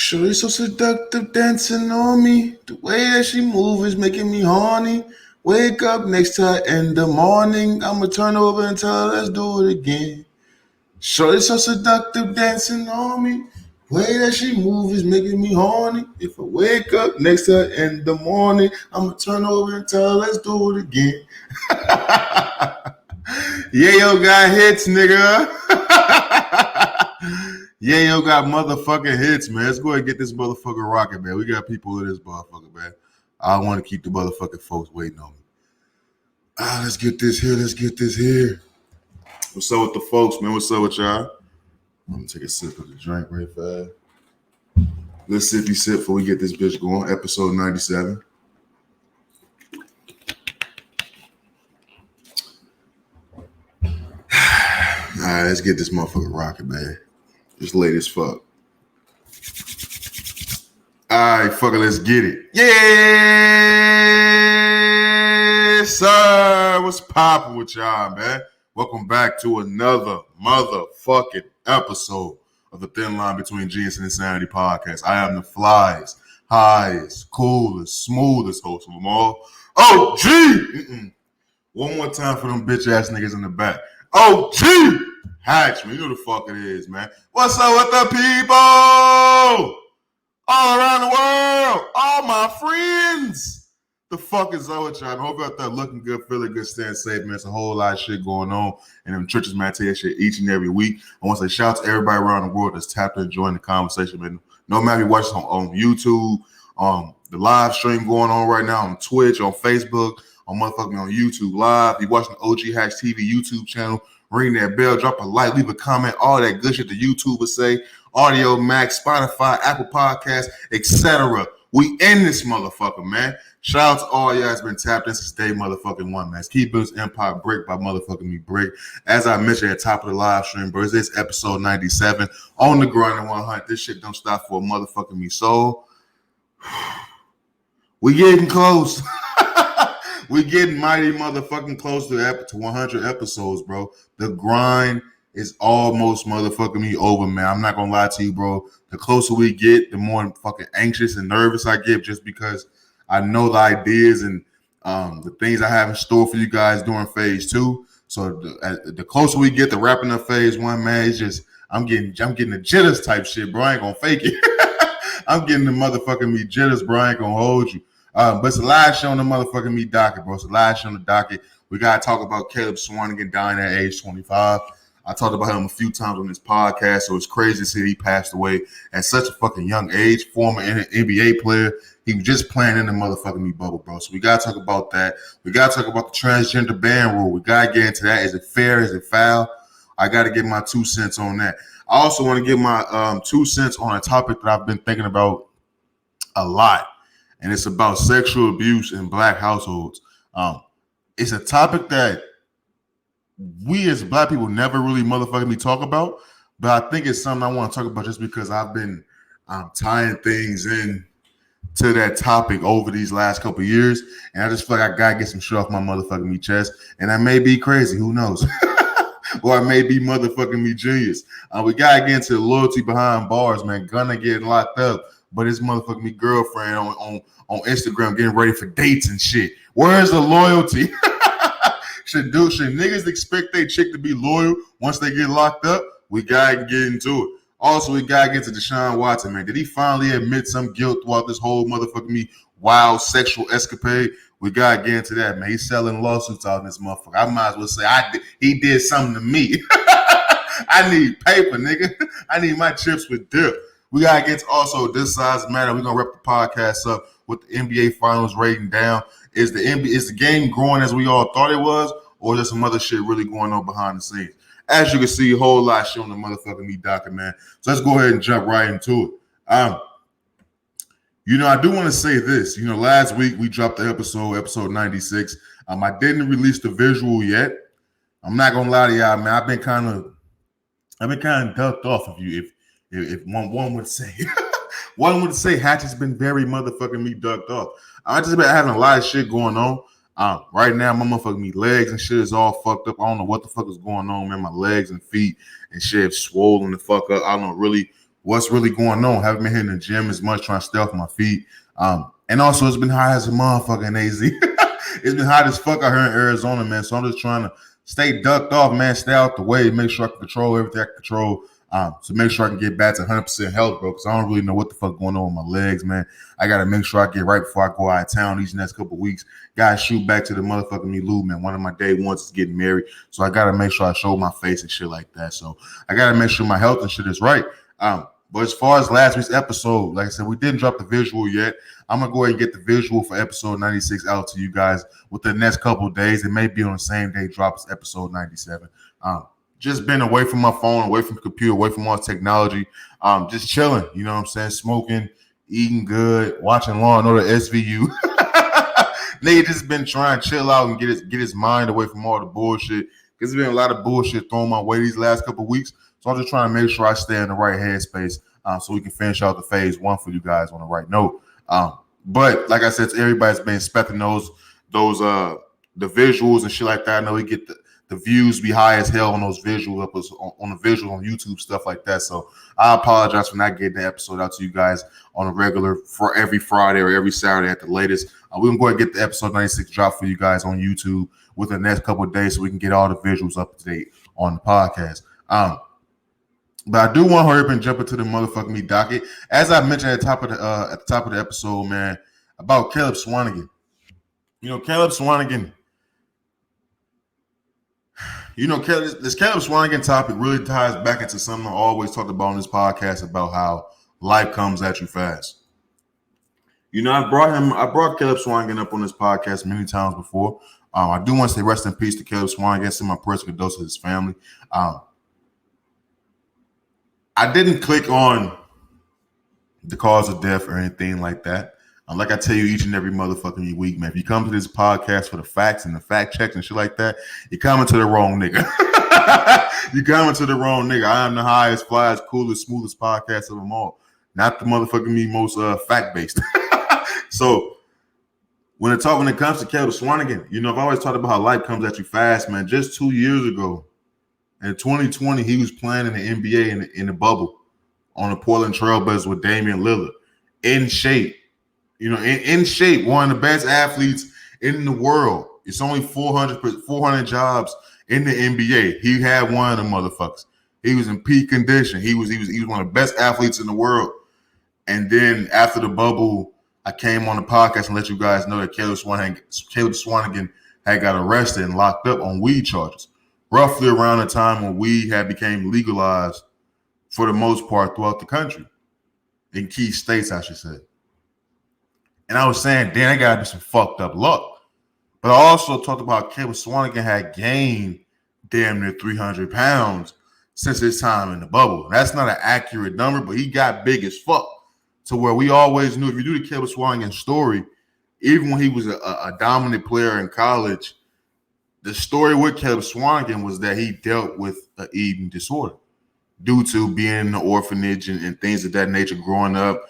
Shorty so seductive, dancing on me. The way that she move is making me horny. Wake up next to her in the morning. I'ma turn over and tell her, let's do it again. Shorty so seductive, dancing on me. The way that she move is making me horny. If I wake up next to her in the morning, I'ma turn over and tell her, let's do it again. Yayo got hits, nigga. Yayo got motherfucking hits, man. Let's go ahead and get this motherfucker rocking, man. We got people in this motherfucker, man. I want to keep the motherfucking folks waiting on me. Let's get this here. What's up with the folks, man? What's up with y'all? I'm gonna take a sip of the drink real fast. Let's sippy sip before we get this bitch going. Episode 97. All right, let's get this motherfucker rocking, man. Just late as fuck. All right, fucker, let's get it. Yes, sir. What's poppin' with y'all, man? Welcome back to another motherfucking episode of the Thin Line Between Genius and Insanity podcast. I am the flyest, highest, coolest, smoothest host of them all. OG! One more time for them bitch ass niggas in the back. OG! Hatch, man. You know the fuck it is, man. What's up with the people? All around the world. All my friends. The fuck is up with y'all? I hope you're out there looking good, feeling good, staying safe, man. It's a whole lot of shit going on. And them churches, man, I tell you that shit each and every week. I want to say shout out to everybody around the world that's tapped in, joining the conversation, man. No matter if you watch on YouTube, the live stream going on right now on Twitch, on Facebook, on motherfucking on YouTube Live. If you're watching the OGHatchTV YouTube channel, ring that bell, drop a like, leave a comment, all that good shit the YouTubers say. Audio Max, Spotify, Apple Podcasts, etc. We in this motherfucker, man. Shout out to all y'all that's been tapped in since day motherfucking one, man. Keep this empire brick by motherfucking me brick. As I mentioned at the top of the live stream, bro, this episode 97 on the grind and 100. This shit don't stop for a motherfucking me soul. We getting close. We getting mighty motherfucking close to 100 episodes, bro. The grind is almost motherfucking me over, man. I'm not gonna lie to you, bro. The closer we get, the more fucking anxious and nervous I get, just because I know the ideas and the things I have in store for you guys during phase 2. So the closer we get to wrapping up phase 1, man, it's just I'm getting the jitters type shit, bro. I ain't gonna fake it. I'm getting the motherfucking me jitters, bro. I ain't gonna hold you. But it's a live show on the motherfucking me docket, bro. It's a live show on the docket. We gotta talk about Caleb Swanigan dying at age 25. I talked about him a few times on this podcast, so it's crazy to see he passed away at such a fucking young age. Former NBA player. He was just playing in the motherfucking me bubble, bro. So we gotta talk about that. We gotta talk about the transgender ban rule. We gotta get into that. Is it fair? Is it foul? I gotta get my 2 cents on that. I also want to give my 2 cents on a topic that I've been thinking about a lot. And it's about sexual abuse in black households. It's a topic that we as black people never really motherfucking talk about, but I think it's something I want to talk about just because I've been tying things in to that topic over these last couple of years, and I just feel like I gotta get some shit off my motherfucking me chest. And I may be crazy, who knows? Or I may be motherfucking me genius. We gotta get into the loyalty behind bars, man. Gunna getting locked up, but his motherfucking me girlfriend on Instagram getting ready for dates and shit. Where's the loyalty? Should niggas expect they chick to be loyal once they get locked up? We gotta get into it. Also, we gotta get to Deshaun Watson, man. Did he finally admit some guilt throughout this whole motherfucking me wild sexual escapade? We gotta get into that, man. He's selling lawsuits out in this motherfucker. I might as well say he did something to me. I need paper, nigga. I need my chips with dip. We gotta get to also this size matter. We're gonna wrap the podcast up with the NBA Finals rating down. Is the game growing as we all thought it was, or is there some other shit really going on behind the scenes? As you can see, a whole lot shit on the motherfucking me docket, man. So let's go ahead and jump right into it. I do want to say this. Last week we dropped the episode 96. I didn't release the visual yet. I'm not gonna lie to y'all, man. I've been kind of ducked off of you, if one would say. One would say Hatch has been very motherfucking me ducked off. I just been having a lot of shit going on. Right now, my motherfucking me legs and shit is all fucked up. I don't know what the fuck is going on, man. My legs and feet and shit have swollen the fuck up. I don't know really what's really going on. Haven't been hitting the gym as much, trying to stay off my feet. And also, it's been hot as a motherfucker in AZ. It's been hot as fuck out here in Arizona, man. So I'm just trying to stay ducked off, man. Stay out the way, make sure I can control everything I can control. So make sure I can get back to 100% health, bro, because I don't really know what the fuck going on with my legs, man. I got to make sure I get right before I go out of town these next couple of weeks. Got to shoot back to the motherfucking me Lou, man. One of my day ones is getting married. So I got to make sure I show my face and shit like that. So I got to make sure my health and shit is right. But as far as last week's episode, like I said, we didn't drop the visual yet. I'm going to go ahead and get the visual for episode 96 out to you guys within the next couple of days. It may be on the same day drop as episode 97. Just been away from my phone, away from the computer, away from all technology, just chilling, you know what I'm saying? Smoking, eating good, watching Law and Order SVU. Nigga just been trying to chill out and get his mind away from all the bullshit. Because there's been a lot of bullshit thrown my way these last couple of weeks. So I'm just trying to make sure I stay in the right headspace so we can finish out the phase one for you guys on the right note. But like I said, everybody's been expecting those the visuals and shit like that. I know we get the views be high as hell on those visuals on the visual on YouTube, stuff like that. So I apologize for not getting the episode out to you guys on a regular for every Friday or every Saturday at the latest. We're gonna go ahead and get the episode 96 drop for you guys on YouTube within the next couple of days so we can get all the visuals up to date on the podcast. But I do want to hurry up and jump into the motherfucking me docket. As I mentioned at the top of the episode, man, about Caleb Swanigan. You know, Caleb Swanigan. You know, this Caleb Swanigan topic really ties back into something I always talked about on this podcast about how life comes at you fast. You know, I brought Caleb Swanigan up on this podcast many times before. I do want to say rest in peace to Caleb Swanigan, send my personal condolences to his family. I didn't click on the cause of death or anything like that. Like I tell you each and every motherfucking week, man, if you come to this podcast for the facts and the fact checks and shit like that, you're coming to the wrong nigga. You're coming to the wrong nigga. I am the highest, flyest, coolest, smoothest podcast of them all. Not the motherfucking me most fact-based. So when it comes to Caleb Swanigan, you know, I've always talked about how life comes at you fast, man. Just 2 years ago, in 2020, he was playing in the NBA in the bubble on the Portland Trailblazers with Damian Lillard. In shape. You know, in shape. One of the best athletes in the world. It's only 400 jobs in the NBA. He had one of the motherfuckers. He was in peak condition. He was one of the best athletes in the world. And then after the bubble, I came on the podcast and let you guys know that Caleb Swanigan had got arrested and locked up on weed charges. Roughly around the time when weed had became legalized for the most part throughout the country. In key states, I should say. And I was saying, damn, that gotta be some fucked up luck. But I also talked about Caleb Swanigan had gained damn near 300 pounds since his time in the bubble. That's not an accurate number, but he got big as fuck. To where we always knew, if you do the Caleb Swanigan story, even when he was a dominant player in college, the story with Caleb Swanigan was that he dealt with an eating disorder due to being in the orphanage and things of that nature growing up.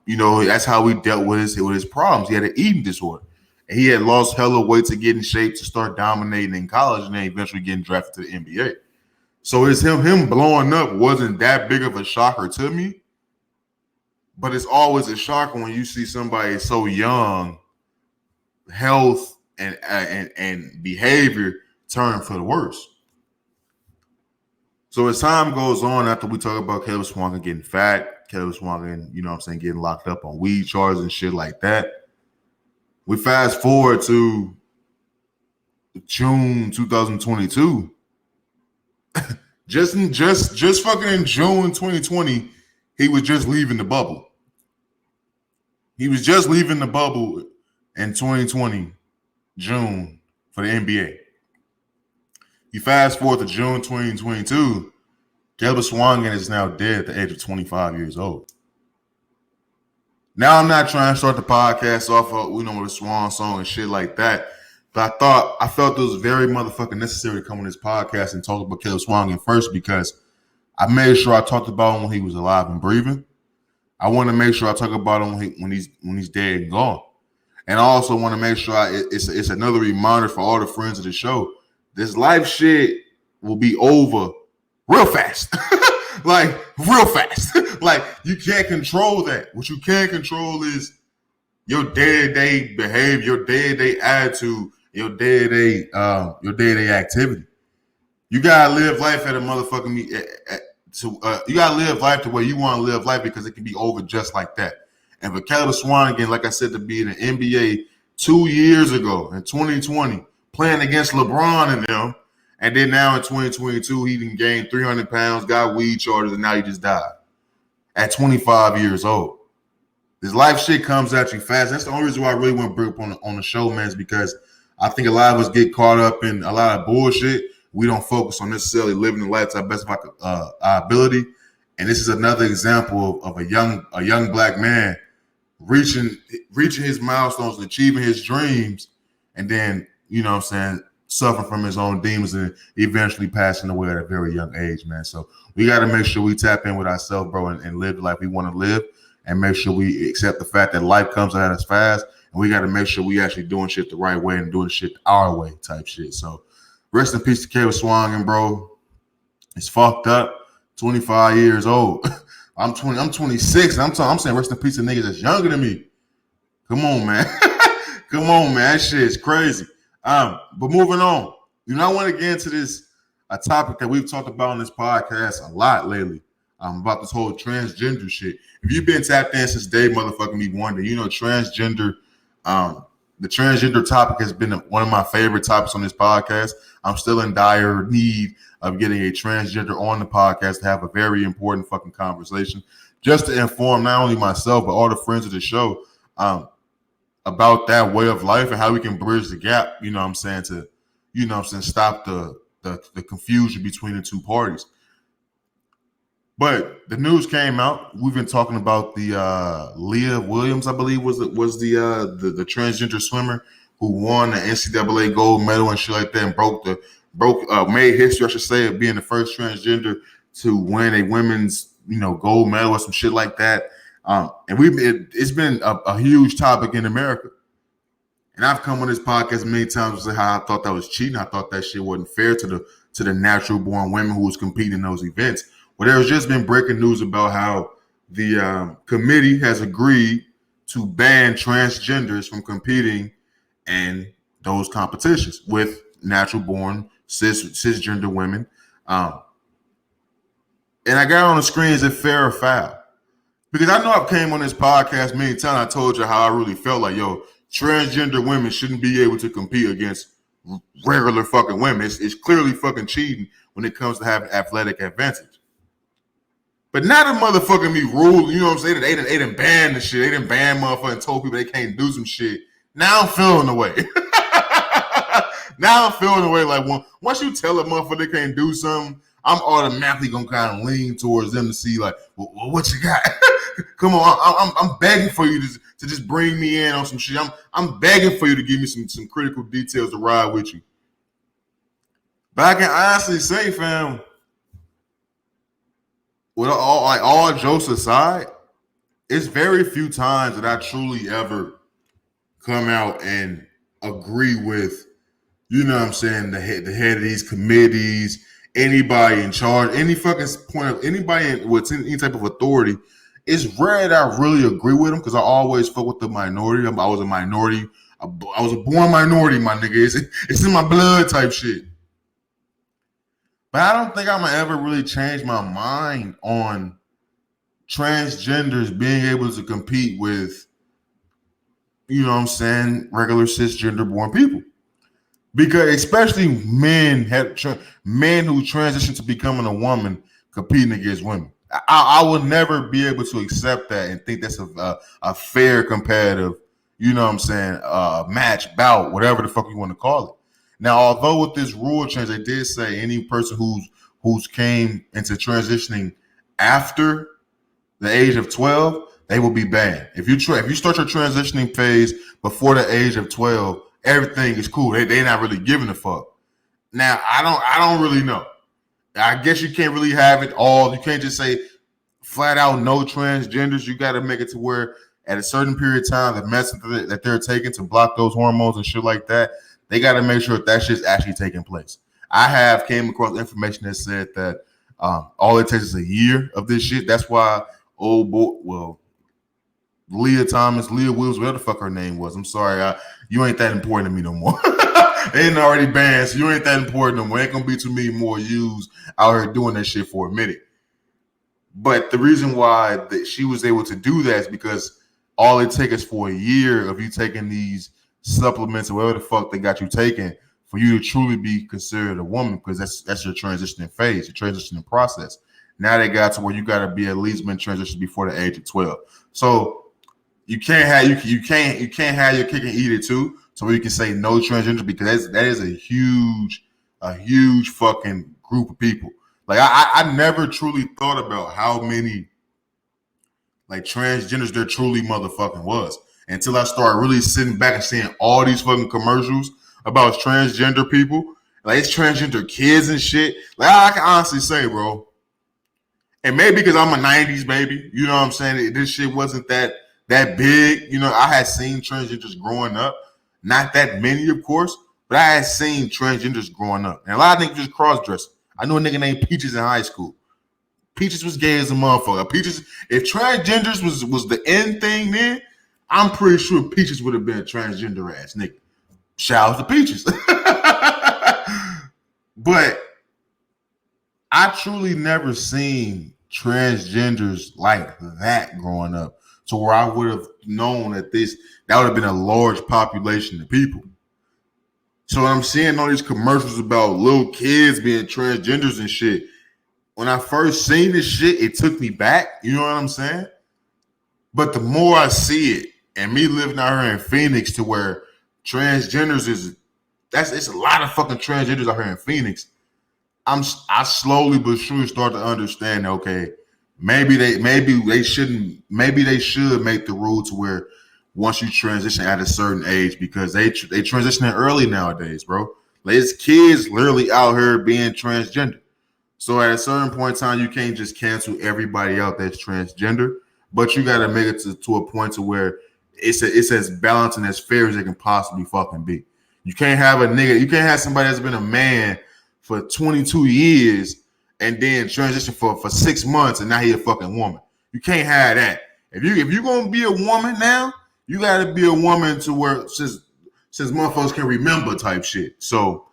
You know, that's how he dealt with his problems. He had an eating disorder. And he had lost hella weight to get in shape to start dominating in college and then eventually getting drafted to the NBA. So it's him blowing up wasn't that big of a shocker to me. But it's always a shocker when you see somebody so young, health and behavior turn for the worse. So as time goes on, after we talk about Caleb Swanigan getting fat, Caleb Swanigan, you know what I'm saying, getting locked up on weed charges and shit like that, we fast forward to June 2022. just fucking in June 2020, he was just leaving the bubble. He was just leaving the bubble in 2020, June, for the NBA. You fast forward to June 2022, Caleb Swanigan is now dead at the age of 25 years old. Now, I'm not trying to start the podcast off of, with a swan song and shit like that, but I felt it was very motherfucking necessary to come on this podcast and talk about Caleb Swanigan first because I made sure I talked about him when he was alive and breathing. I want to make sure I talk about him when he's dead and gone. And I also want to make sure it's another reminder for all the friends of the show. This life shit will be over real fast. like real fast. Like you can't control that. What you can control is your day-to-day behavior, your day-to-day attitude, your day-to-day activity. You gotta live life at a motherfucking you gotta live life the way you want to live life because it can be over just like that. And for Caleb Swanigan, like I said, to be in the NBA 2 years ago in 2020, playing against LeBron and them, and then now in 2022, he didn't gain 300 pounds, got weed charges, and now he just died at 25 years old. This life shit comes at you fast. That's the only reason why I really want to bring up on the show, man, is because I think a lot of us get caught up in a lot of bullshit. We don't focus on necessarily living the life to our best of our ability. And this is another example of a young black man reaching his milestones and achieving his dreams, and then, you know what I'm saying, suffering from his own demons and eventually passing away at a very young age, man. So we got to make sure we tap in with ourselves, bro, and live the life we want to live, and make sure we accept the fact that life comes at us fast, and we got to make sure we actually doing shit the right way and doing shit our way type shit. So rest in peace to Caleb Swanigan, bro. It's fucked up. 25 years old. I'm 26. I'm saying rest in peace to niggas that's younger than me. Come on, man. Come on, man. That shit is crazy. But moving on. You know, I want to get into a topic that we've talked about on this podcast a lot lately. About this whole transgender shit. If you've been tapped in since day motherfucking me wonder, you know, transgender, the transgender topic has been one of my favorite topics on this podcast. I'm still in dire need of getting a transgender on the podcast to have a very important fucking conversation, just to inform not only myself, but all the friends of the show about that way of life and how we can bridge the gap, you know what I'm saying, to, you know what I'm saying, stop the confusion between the two parties. But the news came out. We've been talking about the Leah Williams, I believe, was the transgender swimmer who won the NCAA gold medal and shit like that, and made history, I should say, of being the first transgender to win a women's, you know, gold medal or some shit like that. And it's been a huge topic in America. And I've come on this podcast many times to say how I thought that was cheating. I thought that shit wasn't fair to the natural born women who was competing in those events. Well, there's just been breaking news about how the committee has agreed to ban transgenders from competing in those competitions with natural born cisgender women. And I got on the screen, is it fair or foul? Because I know I've came on this podcast many times. I told you how I really felt like, yo, transgender women shouldn't be able to compete against regular fucking women. It's clearly fucking cheating when it comes to having athletic advantage. But now the motherfucking me rule, you know what I'm saying? They done banned the shit. They done banned motherfucking and told people they can't do some shit. Now I'm feeling the way. Now I'm feeling the way like once you tell a motherfucker they can't do something, I'm automatically gonna kind of lean towards them to see like, well, what you got? Come on, I'm begging for you to just bring me in on some shit. I'm begging for you to give me some critical details to ride with you. But I can honestly say, fam, with all jokes aside, it's very few times that I truly ever come out and agree with, you know what I'm saying, the head of these committees, anybody in charge, any fucking point of anybody with any type of authority. It's rare that I really agree with them because I always fuck with the minority. I was a minority. I was a born minority, my nigga. It's in my blood type shit. But I don't think I'm going to ever really change my mind on transgenders being able to compete with, you know what I'm saying, regular cisgender born people. Because especially men who transition to becoming a woman competing against women. I will never be able to accept that and think that's a fair competitive, you know what I'm saying, match, bout, whatever the fuck you want to call it. Now, although with this rule change, they did say any person who's came into transitioning after the age of 12, they will be banned. If you start your transitioning phase before the age of 12, everything is cool. They're not really giving a fuck. Now, I don't really know. I guess you can't really have it all. You can't just say flat out no transgenders. You got to make it to where at a certain period of time, the medicine that they're taking to block those hormones and shit like that, they got to make sure that shit's actually taking place. I have came across information that said that All it takes is a year of this shit. That's why old boy, well, Leah Wills, whatever the fuck her name was. I'm sorry, you ain't that important to me no more. They ain't already banned, so you ain't that important no more. Ain't gonna be too many more yous out here doing that shit for a minute. But the reason why that she was able to do that is because all it takes is for a year of you taking these supplements or whatever the fuck they got you taking for you to truly be considered a woman, because that's your transitioning phase, your transitioning process. Now they got to where you got to be at least been transitioned before the age of 12. So you can't have you can't have your cake and eat it too. So you can say no transgender, because that is a huge fucking group of people. Like I never truly thought about how many like transgenders there truly motherfucking was until I started really sitting back and seeing all these fucking commercials about transgender people. Like it's transgender kids and shit. Like I can honestly say, bro, and maybe because I'm a 90s baby, you know what I'm saying? This shit wasn't that big. You know, I had seen transgenders growing up. Not that many, of course, but I had seen transgenders growing up. And a lot of niggas just cross-dressing. I knew a nigga named Peaches in high school. Peaches was gay as a motherfucker. Peaches, if transgenders was the end thing then, I'm pretty sure Peaches would have been a transgender ass nigga. Shout out to Peaches. But I truly never seen transgenders like that growing up, to where I would have known that would have been a large population of people. So when I'm seeing all these commercials about little kids being transgenders and shit, when I first seen this shit, it took me back. You know what I'm saying? But the more I see it, and me living out here in Phoenix, to where transgenders it's a lot of fucking transgenders out here in Phoenix. I slowly but surely start to understand. Okay, maybe they should make the rule to where once you transition at a certain age, because they transitioning early nowadays, bro. Like it's kids literally out here being transgender. So at a certain point in time, you can't just cancel everybody out that's transgender, but you got to make it to a point to where it's as balanced and as fair as it can possibly fucking be. You can't have somebody that's been a man for 22 years and then transition for 6 months and now he a fucking woman. You can't have that. If you're gonna be a woman now, you gotta be a woman to where since motherfuckers can remember type shit. So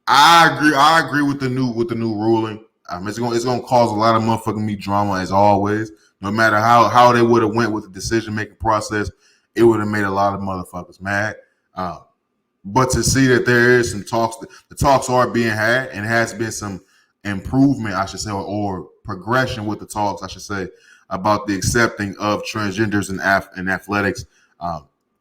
I agree with the new ruling. It's gonna cause a lot of motherfucking me drama as always. No matter how they would have went with the decision making process, it would have made a lot of motherfuckers mad. But to see that there is some talks, the talks are being had, and has been some improvement, I should say, or progression with the talks, I should say, about the accepting of transgenders in athletics.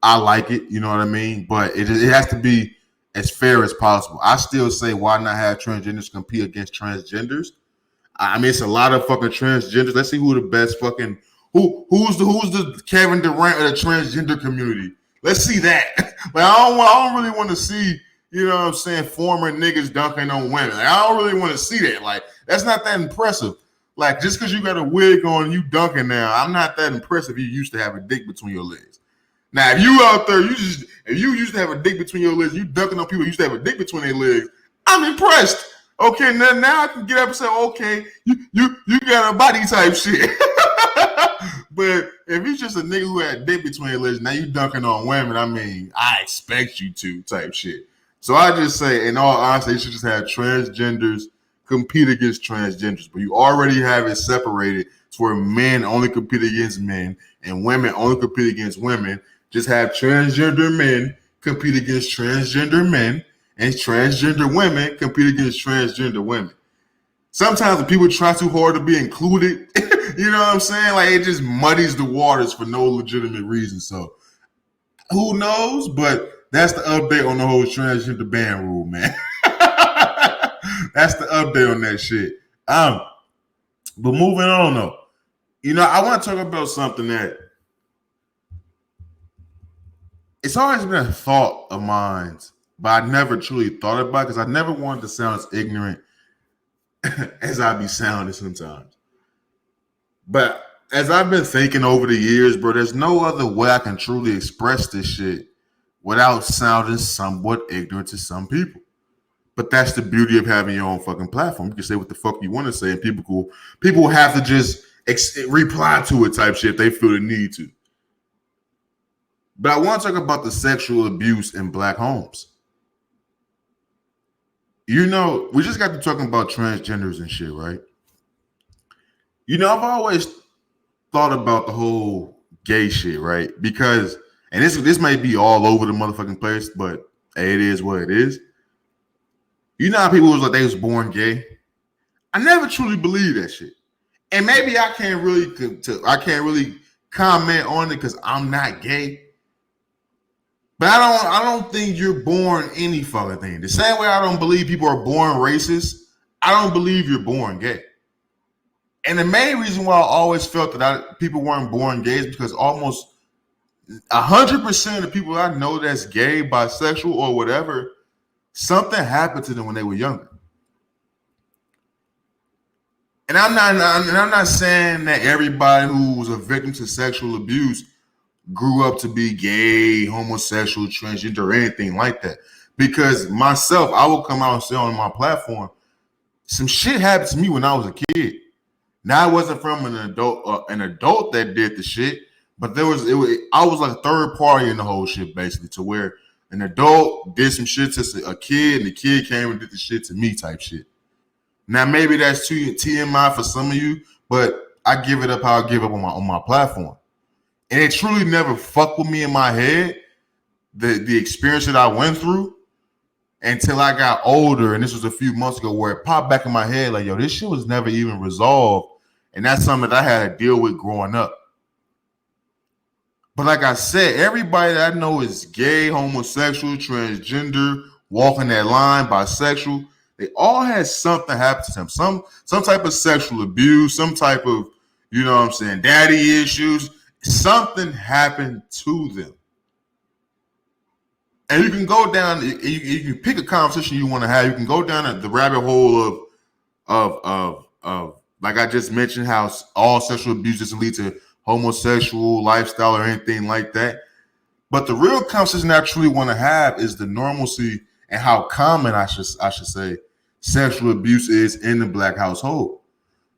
I like it, you know what I mean? But it has to be as fair as possible. I still say, why not have transgenders compete against transgenders? I mean, it's a lot of fucking transgenders. Let's see who the best fucking who's the Kevin Durant of the transgender community. Let's see that. Like I don't really want to see, you know what I'm saying, former niggas dunking on women. Like, I don't really want to see that. Like that's not that impressive. Like just because you got a wig on, you dunking now, I'm not that impressed if you used to have a dick between your legs. Now, if you out there, if you used to have a dick between your legs, you dunking on people who used to have a dick between their legs, I'm impressed. Okay, now I can get up and say, okay, you got a body type shit. But if you're just a nigga who had a dick between your legs, now you dunking on women, I mean, I expect you to type shit. So I just say, in all honesty, you should just have transgenders compete against transgenders. But you already have it separated to where men only compete against men and women only compete against women. Just have transgender men compete against transgender men and transgender women compete against transgender women. Sometimes when people try too hard to be included, you know what I'm saying? Like it just muddies the waters for no legitimate reason. So who knows? But that's the update on the whole transgender ban rule, man. That's the update on that shit. But moving on though. You know, I want to talk about something that it's always been a thought of mine, but I never truly thought about it because I never wanted to sound as ignorant as I be sounding sometimes. But as I've been thinking over the years, bro, there's no other way I can truly express this shit without sounding somewhat ignorant to some people. But that's the beauty of having your own fucking platform. You can say what the fuck you want to say, and people will have to just reply to it type shit if they feel the need to. But I want to talk about the sexual abuse in Black homes. You know, we just got to talking about transgenders and shit, right? You know, I've always thought about the whole gay shit, right? Because, and this might be all over the motherfucking place, but hey, it is what it is. You know how people was like they was born gay? I never truly believed that shit. And maybe I can't really comment on it because I'm not gay. But I don't think you're born any fucking thing. The same way I don't believe people are born racist, I don't believe you're born gay. And the main reason why I always felt that people weren't born gay is because almost 100% of the people I know that's gay, bisexual, or whatever, something happened to them when they were younger. And I'm not saying that everybody who was a victim to sexual abuse grew up to be gay, homosexual, transgender, or anything like that. Because myself, I will come out and say on my platform, some shit happened to me when I was a kid. Now, it wasn't from an adult that did the shit, but I was like a third party in the whole shit, basically, to where an adult did some shit to a kid, and the kid came and did the shit to me type shit. Now, maybe that's too TMI for some of you, but I give it up how I give up on my platform. And it truly never fucked with me in my head, the experience that I went through, until I got older, and this was a few months ago, where it popped back in my head like, yo, this shit was never even resolved. And that's something that I had to deal with growing up. But like I said, everybody that I know is gay, homosexual, transgender, walking that line, bisexual, they all had something happen to them. Some type of sexual abuse, some type of, you know what I'm saying, daddy issues. Something happened to them. And you can go down, you can pick a conversation you want to have. You can go down the rabbit hole of like I just mentioned, how all sexual abuse doesn't lead to homosexual lifestyle or anything like that. But the real conversation I truly want to have is the normalcy and how common, I should say, sexual abuse is in the Black household.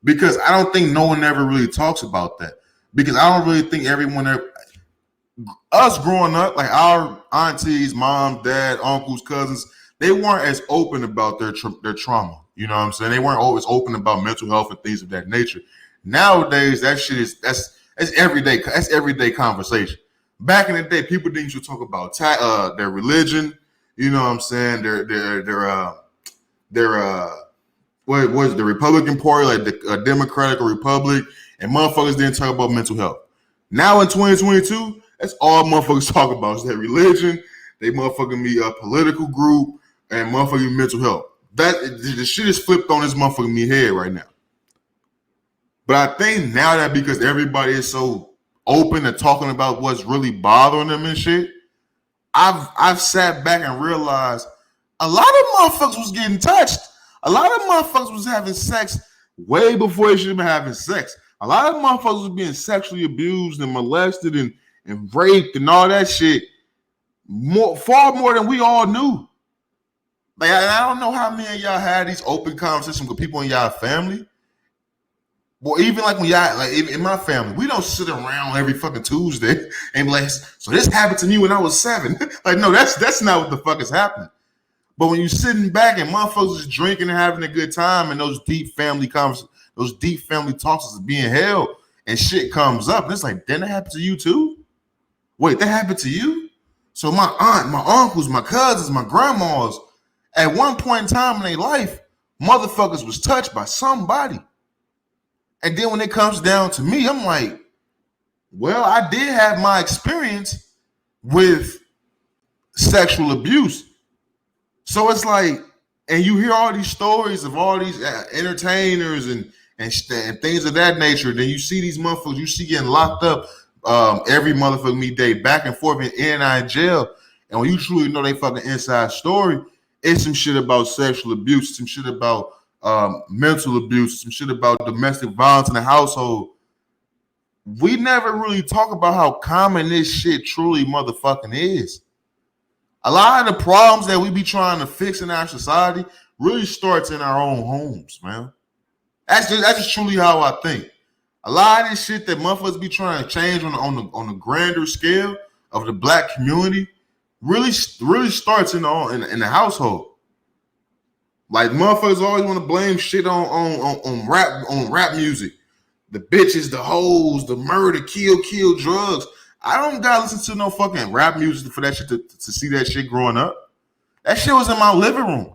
Because I don't think no one ever really talks about that. Because I don't really think us growing up, like our aunties, mom, dad, uncles, cousins, they weren't as open about their trauma. You know what I'm saying? They weren't always open about mental health and things of that nature. Nowadays, that shit that's everyday. That's everyday conversation. Back in the day, people didn't used to talk about their religion. You know what I'm saying? What was the Republican Party, like the Democratic Republic, and motherfuckers didn't talk about mental health. Now in 2022, that's all motherfuckers talk about is their religion, they motherfucking be a political group, and motherfucking mental health. The shit is flipped on this motherfucking me head right now. But I think now that because everybody is so open to talking about what's really bothering them and shit, I've sat back and realized a lot of motherfuckers was getting touched. A lot of motherfuckers was having sex way before they should have been having sex. A lot of motherfuckers was being sexually abused and molested and raped and all that shit. Far more than we all knew. Like, I don't know how many of y'all had these open conversations with people in y'all family. Well, even like when y'all, like in my family, we don't sit around every fucking Tuesday and be like, so this happened to me when I was 7. Like, no, that's not what the fuck is happening. But when you're sitting back and motherfuckers is drinking and having a good time, and those deep family talks is being held, and shit comes up, and it's like, didn't that happen to you too? Wait, that happened to you? So my aunt, my uncles, my cousins, my grandmas, at one point in time in their life, motherfuckers was touched by somebody. And then when it comes down to me, I'm like, well, I did have my experience with sexual abuse. So it's like, and you hear all these stories of all these entertainers and things of that nature. Then you see these motherfuckers, you see getting locked up every motherfucking day, back and forth in and out of jail. And when you truly know they fucking inside story, it's some shit about sexual abuse, some shit about mental abuse, some shit about domestic violence in the household. We never really talk about how common this shit truly motherfucking is. A lot of the problems that we be trying to fix in our society really starts in our own homes, man. That's just truly how I think. A lot of this shit that motherfuckers be trying to change on the grander scale of the black community really starts in the household. Like motherfuckers always want to blame shit on rap music. The bitches, the hoes, the murder, kill, drugs. I don't gotta listen to no fucking rap music for that shit to see that shit growing up. That shit was in my living room.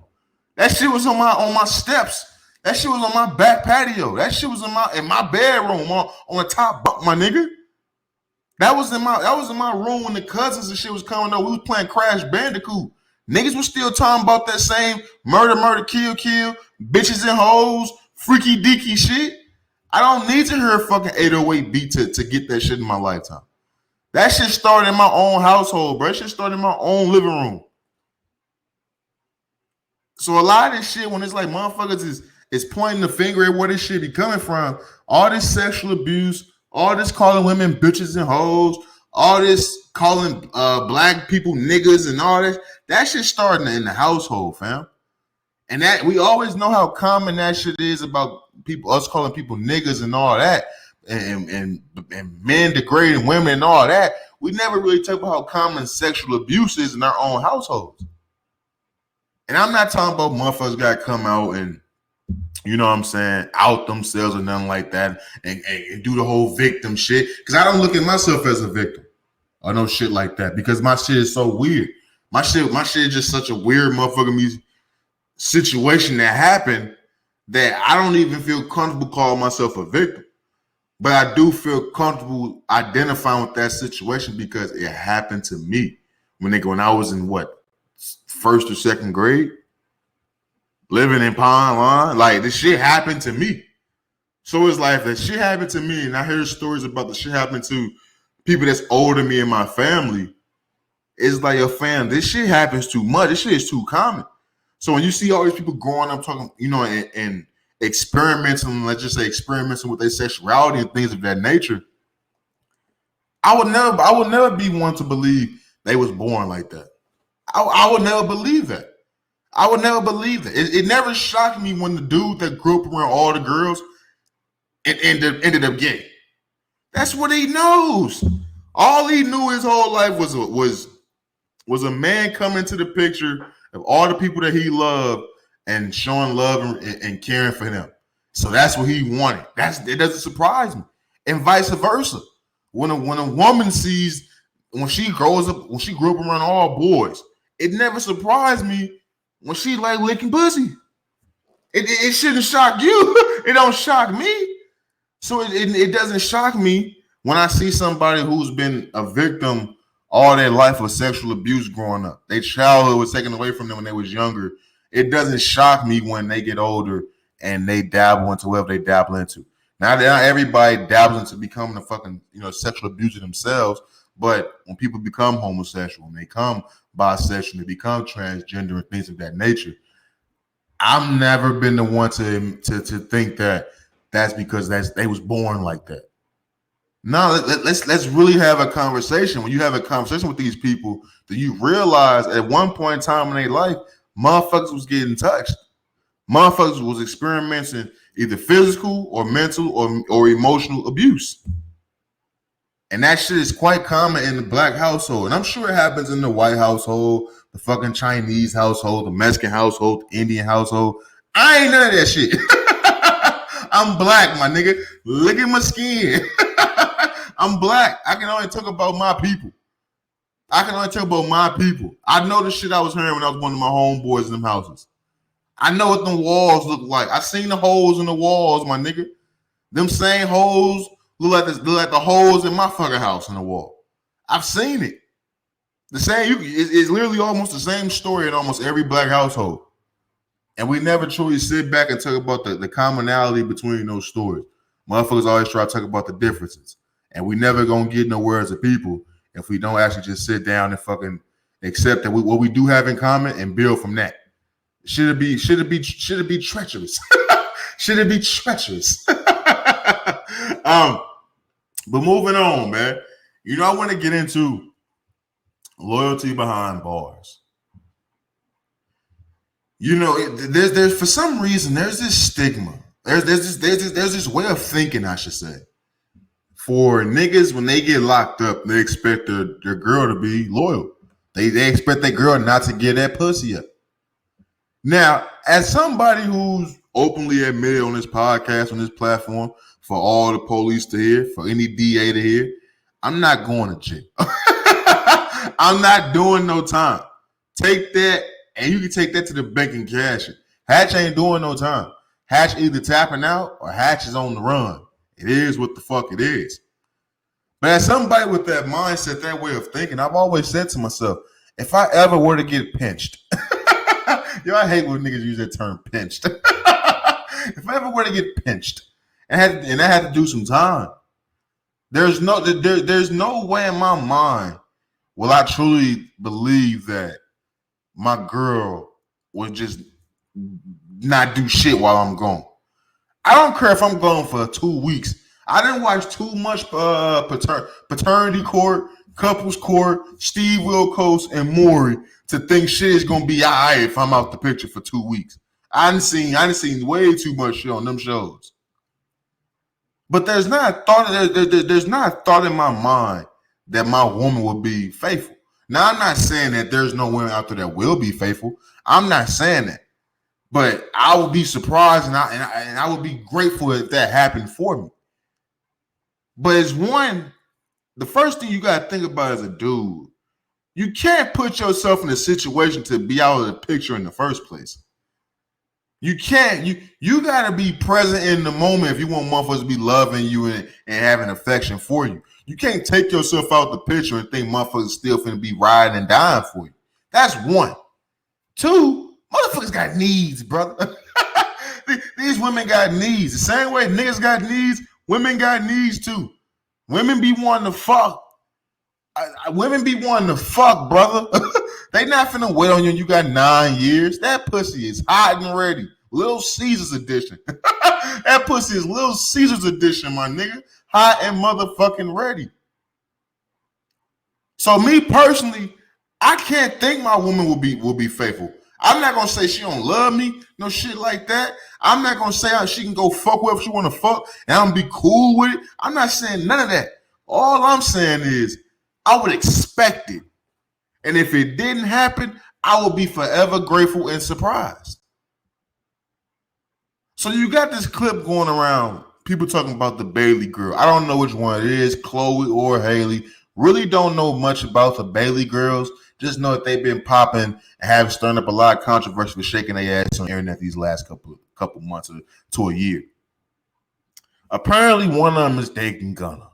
That shit was on my steps. That shit was on my back patio. That shit was in my bedroom on the top bunk, my nigga. That was in my room when the cousins and shit was coming up. We was playing Crash Bandicoot. Niggas was still talking about that same murder, kill, bitches and hoes, freaky deaky shit. I don't need to hear a fucking 808 beat to get that shit in my lifetime. That shit started in my own household, bro. That shit started in my own living room. So a lot of this shit, when it's like motherfuckers is pointing the finger at where this shit be coming from, all this sexual abuse, all this calling women bitches and hoes, all this calling black people niggas and all that shit starting in the household, fam. And that we always know how common that shit is about us calling people niggas and all that, and men degrading women and all that. We never really talk about how common sexual abuse is in our own households. And I'm not talking about motherfuckers got to come out and, you know what I'm saying, out themselves or nothing like that and do the whole victim shit. Because I don't look at myself as a victim or no shit like that because my shit is so weird. My shit is just such a weird motherfucking situation that happened that I don't even feel comfortable calling myself a victim. But I do feel comfortable identifying with that situation because it happened to me when I was in first or second grade, living in Pine Lawn. Like this shit happened to me. So it's like that shit happened to me, and I hear stories about the shit happening to people that's older than me in my family. It's like, fam, this shit happens too much. This shit is too common. So when you see all these people growing up talking, you know, and experimenting, let's just say experimenting with their sexuality and things of that nature, I would never be one to believe they was born like that. I would never believe that. I would never believe that. It never shocked me when the dude that grew up around all the girls ended up gay. That's what he knows. All he knew his whole life was a man coming to the picture of all the people that he loved and showing love and caring for them. So that's what he wanted. It doesn't surprise me. And vice versa. When a woman sees, when she grew up around all boys, it never surprised me when she like licking pussy. It shouldn't shock you. It don't shock me. So it doesn't shock me when I see somebody who's been a victim all their life of sexual abuse growing up. Their childhood was taken away from them when they was younger. It doesn't shock me when they get older and they dabble into whatever they dabble into. Now everybody dabbles into becoming a fucking, sexual abuser themselves. But when people become homosexual, when they become bisexual, they become transgender and things of that nature, I've never been the one to think that that's because they was born like that. No, let's really have a conversation. When you have a conversation with these people, do you realize at one point in time in their life, motherfuckers was getting touched. Motherfuckers was experiencing either physical or mental or emotional abuse. And that shit is quite common in the black household. And I'm sure it happens in the white household, the fucking Chinese household, the Mexican household, the Indian household. I ain't none of that shit. I'm black, my nigga. Look at my skin. I'm black. I can only talk about my people. I know the shit I was hearing when I was one of my homeboys in them houses. I know what them walls look like. I seen the holes in the walls, my nigga. Them same holes look like the holes in my fucking house in the wall. I've seen it. The same. It's literally almost the same story in almost every black household. And we never truly sit back and talk about the commonality between those stories. Motherfuckers always try to talk about the differences. And we never gonna get nowhere as a people if we don't actually just sit down and fucking accept that what we do have in common and build from that. Should it be treacherous? Should it be treacherous? But moving on, man. I want to get into Loyalty behind bars. You know, there's for some reason there's this stigma. There's this way of thinking, I should say. For niggas, when they get locked up, they expect their girl to be loyal. They expect their girl not to get that pussy up. Now, as somebody who's openly admitted on this podcast, on this platform, for all the police to hear, for any DA to hear, I'm not going to jail. I'm not doing no time. Take that, and you can take that to the bank and cash it. Hatch ain't doing no time. Hatch either tapping out or Hatch is on the run. It is what the fuck it is. But as somebody with that mindset, that way of thinking, I've always said to myself, if I ever were to get pinched, yo, I hate when niggas use that term pinched. If I ever were to get pinched and I had to do some time, there's no way in my mind will I truly believe that my girl would just not do shit while I'm gone. I don't care if I'm gone for 2 weeks. I didn't watch too much Paternity Court, Couples Court, Steve Wilkos, and Maury to think shit is gonna be alright if I'm out the picture for 2 weeks. I done seen way too much shit on them shows. But there's not a thought in my mind that my woman will be faithful. Now, I'm not saying that there's no women out there that will be faithful. I'm not saying that. But I would be surprised and I would be grateful if that happened for me. But it's the first thing you got to think about as a dude, you can't put yourself in a situation to be out of the picture in the first place. You can't. You got to be present in the moment if you want motherfuckers to be loving you and having affection for you. You can't take yourself out the picture and think motherfuckers still finna be riding and dying for you. That's one. Two, motherfuckers got needs, brother. These women got needs. The same way niggas got needs, women got needs too. Women be wanting to fuck. Women be wanting to fuck, brother. They not finna wait on you. You got 9 years. That pussy is hot and ready. Little Caesars edition. That pussy is Little Caesars edition, my nigga. Hot and motherfucking ready. So me personally, I can't think my woman will be faithful. I'm not gonna say she don't love me, no shit like that. I'm not gonna say how she can go fuck whoever she wanna fuck and I'm gonna be cool with it. I'm not saying none of that. All I'm saying is I would expect it. And if it didn't happen, I will be forever grateful and surprised. So you got this clip going around, people talking about the Bailey girl. I don't know which one it is, Chloe or Haley. Really don't know much about the Bailey girls. Just know that they've been popping and have stirred up a lot of controversy for shaking their ass on the internet these last couple months to a year. Apparently, one of them is dating Gunna.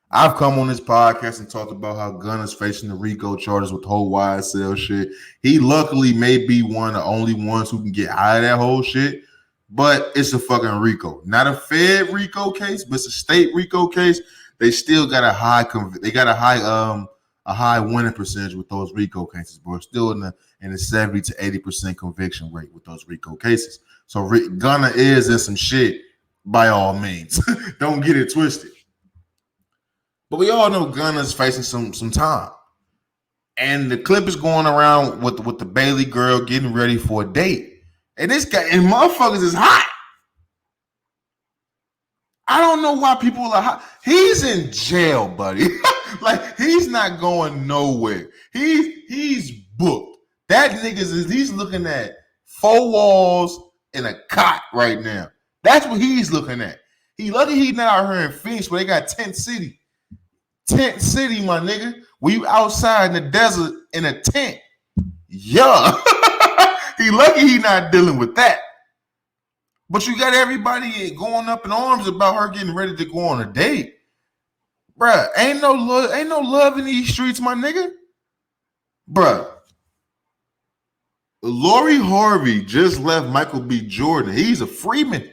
I've come on this podcast and talked about how Gunna's facing the RICO charges with the whole YSL shit. He luckily may be one of the only ones who can get out of that whole shit, but it's a fucking RICO. Not a Fed RICO case, but it's a state RICO case. They still got a high winning percentage with those RICO cases, bro. Still in the 70 to 80% conviction rate with those RICO cases. So Gunna is in some shit by all means. Don't get it twisted. But we all know Gunna's facing some time. And the clip is going around with the Bailey girl getting ready for a date. And this guy and motherfuckers is hot. I don't know why people are hot. He's in jail, buddy. Like, he's not going nowhere. He's booked. That he's looking at 4 walls and a cot right now. That's what he's looking at. He lucky he's not out here in Phoenix where they got Tent City. Tent City, my nigga. Where you outside in the desert in a tent. Yeah. He lucky he not dealing with that. But you got everybody going up in arms about her getting ready to go on a date. Bruh, ain't no love in these streets, my nigga. Bruh. Lori Harvey just left Michael B. Jordan. He's a Freeman.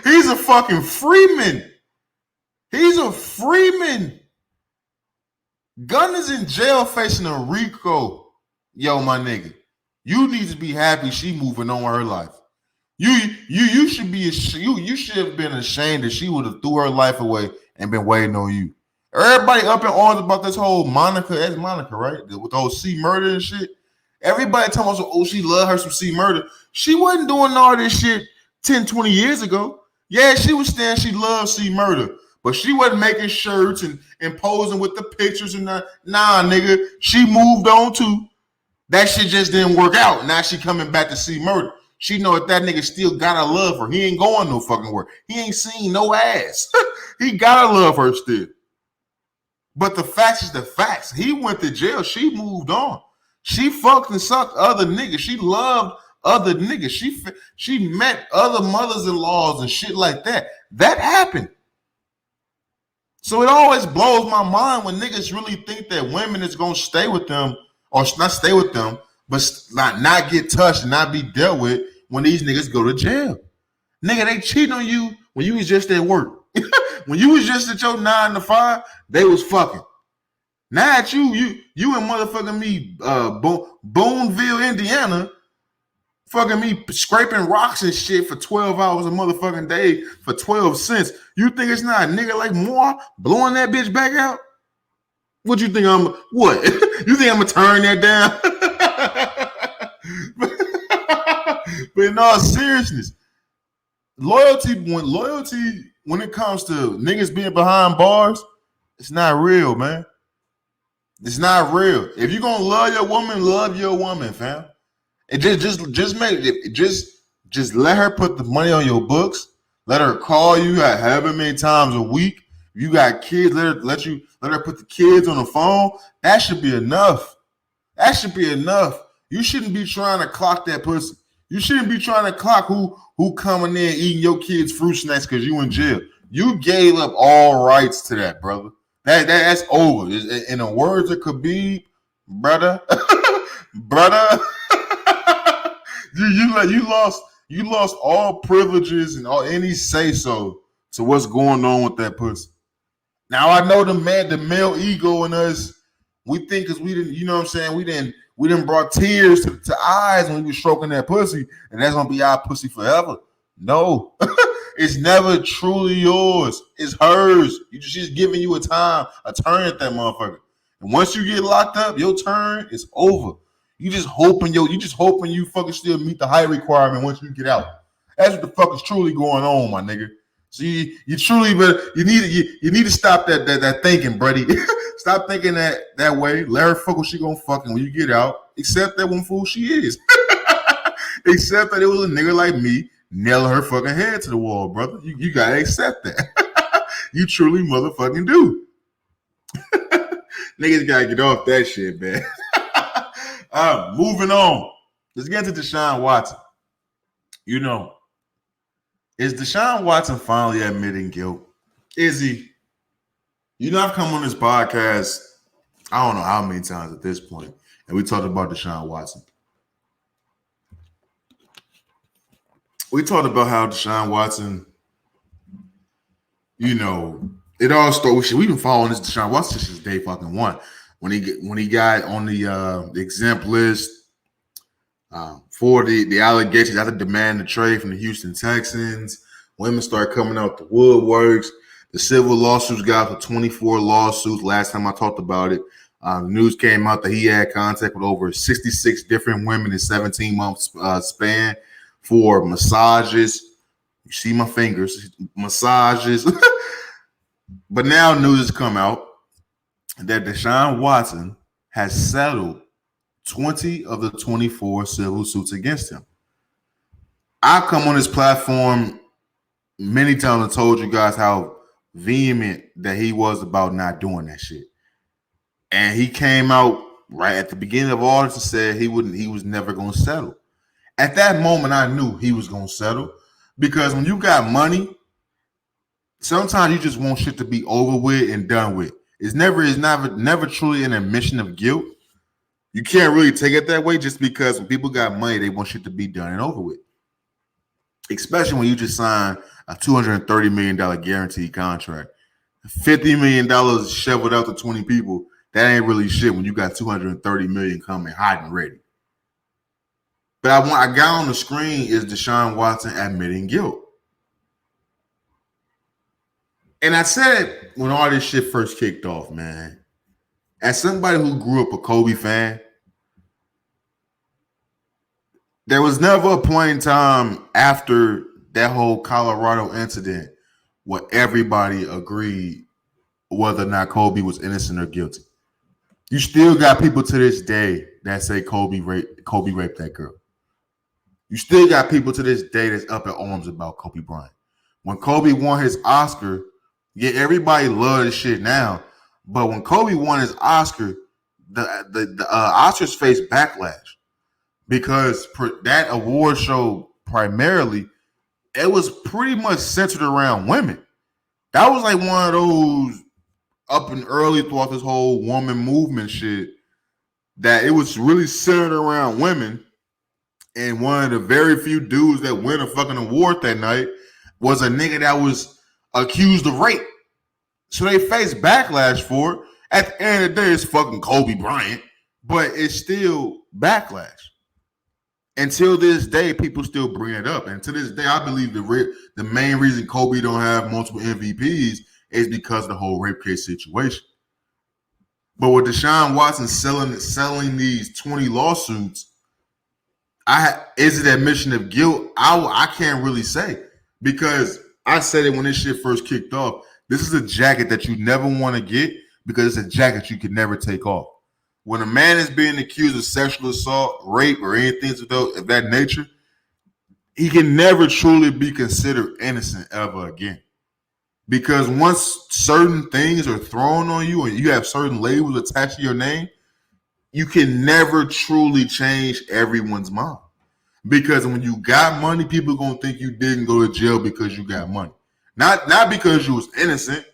He's a fucking Freeman. He's a Freeman. Gunna's in jail facing a RICO. Yo, my nigga. You need to be happy she moving on with her life. You should be you should have been ashamed that she would have threw her life away and been waiting on you. Everybody up in arms about this whole Monica, that's Monica, right? With the whole C murder and shit. Everybody talking about, oh, she love her some C murder. She wasn't doing all this shit 10, 20 years ago. Yeah, she was saying she loved C murder, but she wasn't making shirts and posing with the pictures and that. Nah, nigga, she moved on too. That shit just didn't work out. Now she coming back to see murder. She know that nigga still gotta love her. He ain't going no fucking work. He ain't seen no ass. He gotta love her still. But the facts is the facts. He went to jail. She moved on. She fucked and sucked other niggas. She loved other niggas. She met other mothers-in-laws and shit like that. That happened. So it always blows my mind when niggas really think that women is gonna stay with them, or not stay with them, but not get touched and not be dealt with when these niggas go to jail. Nigga, they cheating on you when you was just at work. When you was just at your 9 to 5, they was fucking. Now at you in motherfucking me, Boonville, Indiana, fucking me scraping rocks and shit for 12 hours a motherfucking day for 12 cents. You think it's not a nigga like Moore blowing that bitch back out? What you think what? You think I'm gonna turn that down? But in all seriousness, loyalty when it comes to niggas being behind bars, it's not real, man. It's not real. If you're gonna love your woman, fam. And just let her put the money on your books. Let her call you at however many times a week. If you got kids, let her put the kids on the phone. That should be enough. That should be enough. You shouldn't be trying to clock that pussy. You shouldn't be trying to clock who coming in eating your kids' fruit snacks because you in jail. You gave up all rights to that, brother. That's over. In the words of Khabib, brother, you lost all privileges and any say so to what's going on with that pussy. Now I know the male ego in us, we think because we didn't, you know what I'm saying, we didn't brought tears to eyes when we were stroking that pussy, and that's gonna be our pussy forever. No. It's never truly yours. It's hers. She's giving you a turn at that motherfucker. And once you get locked up, your turn is over. You just hoping you fucking still meet the height requirement once you get out. That's what the fuck is truly going on, my nigga. So you truly, but you need to stop that thinking, buddy. Stop thinking that way. Let her fuck what she gonna fucking when you get out. Accept that one fool she is. Accept that it was a nigga like me nailing her fucking head to the wall, brother. You gotta accept that. You truly motherfucking do. Niggas gotta get off that shit, man. Moving on. Let's get to Deshaun Watson. You know, is Deshaun Watson finally admitting guilt? Is he? You know, I've come on this podcast, I don't know how many times at this point, and we talked about Deshaun Watson. We talked about how Deshaun Watson, you know, it all started. We've been following this Deshaun Watson since day fucking one. When he got on the exempt list for the allegations after demanding the trade from the Houston Texans, women started coming out the woodworks. The civil lawsuits got up to 24 lawsuits. Last time I talked about it, the news came out that he had contact with over 66 different women in 17 months span. For massages. You see my fingers, massages. But now news has come out that Deshaun Watson has settled 20 of the 24 civil suits against him. I've come on this platform many times and told you guys how vehement that he was about not doing that shit. And he came out right at the beginning of all this and said he was never going to settle. At that moment, I knew he was going to settle because when you got money, sometimes you just want shit to be over with and done with. It's never truly an admission of guilt. You can't really take it that way just because when people got money, they want shit to be done and over with. Especially when you just sign a $230 million guaranteed contract. $50 million shoveled out to 20 people, that ain't really shit when you got $230 million coming hot and ready. But I got on the screen is Deshaun Watson admitting guilt. And I said when all this shit first kicked off, man, as somebody who grew up a Kobe fan, there was never a point in time after that whole Colorado incident where everybody agreed whether or not Kobe was innocent or guilty. You still got people to this day that say Kobe raped that girl. You still got people to this day that's up in arms about Kobe Bryant. When Kobe won his Oscar, yeah, everybody loves this shit now. But when Kobe won his Oscar, the Oscars faced backlash because that award show primarily it was pretty much centered around women. That was like one of those up and early throughout this whole woman movement shit that it was really centered around women. And one of the very few dudes that win a fucking award that night was a nigga that was accused of rape. So they faced backlash for it. At the end of the day, it's fucking Kobe Bryant, but it's still backlash. Until this day, people still bring it up. And to this day, I believe the main reason Kobe don't have multiple MVPs is because of the whole rape case situation. But with Deshaun Watson selling these 20 lawsuits, is it admission of guilt? I can't really say because I said it when this shit first kicked off. This is a jacket that you never want to get because it's a jacket you could never take off. When a man is being accused of sexual assault, rape, or anything of that nature, he can never truly be considered innocent ever again. Because once certain things are thrown on you and you have certain labels attached to your name, you can never truly change everyone's mind. Because when you got money, people are gonna think you didn't go to jail because you got money. Not because you was innocent,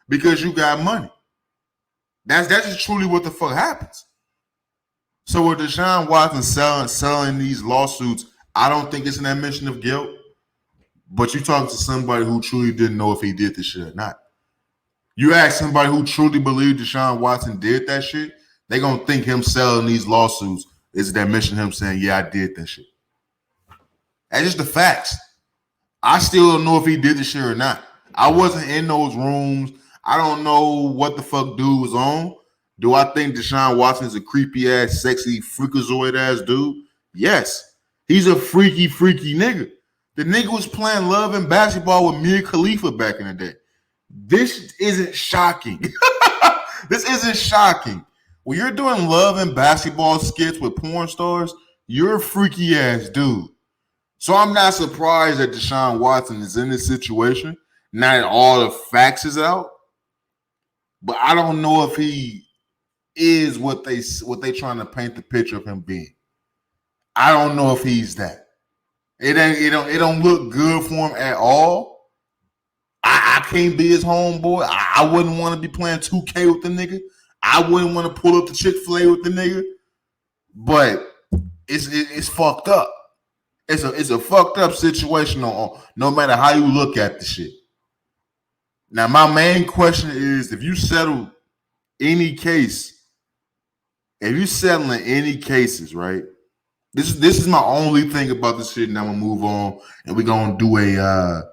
because you got money. That's just truly what the fuck happens. So with Deshaun Watson selling these lawsuits, I don't think it's an admission of guilt. But you talking to somebody who truly didn't know if he did this shit or not. You ask somebody who truly believed Deshaun Watson did that shit, they gonna think him selling these lawsuits is an admission of him saying, yeah, I did that shit. That's just the facts. I still don't know if he did the shit or not. I wasn't in those rooms. I don't know what the fuck dude was on. Do I think Deshaun Watson is a creepy ass, sexy, freakazoid ass dude? Yes. He's a freaky nigga. The nigga was playing love and basketball with Mia Khalifa back in the day. This isn't shocking. This isn't shocking. When you're doing love and basketball skits with porn stars, you're a freaky ass dude. So I'm not surprised that Deshaun Watson is in this situation. Not that all the facts is out, but I don't know if he is what they trying to paint the picture of him being. I don't know if he's that. It don't look good for him at all. I can't be his homeboy. I wouldn't want to be playing 2K with the nigga. I wouldn't want to pull up the Chick-fil-A with the nigga. But it's fucked up. It's a fucked up situation on no matter how you look at the shit. Now, my main question is if you settle any case, if you settling any cases, right? This is my only thing about this shit, and I'm gonna move on, and we're gonna do a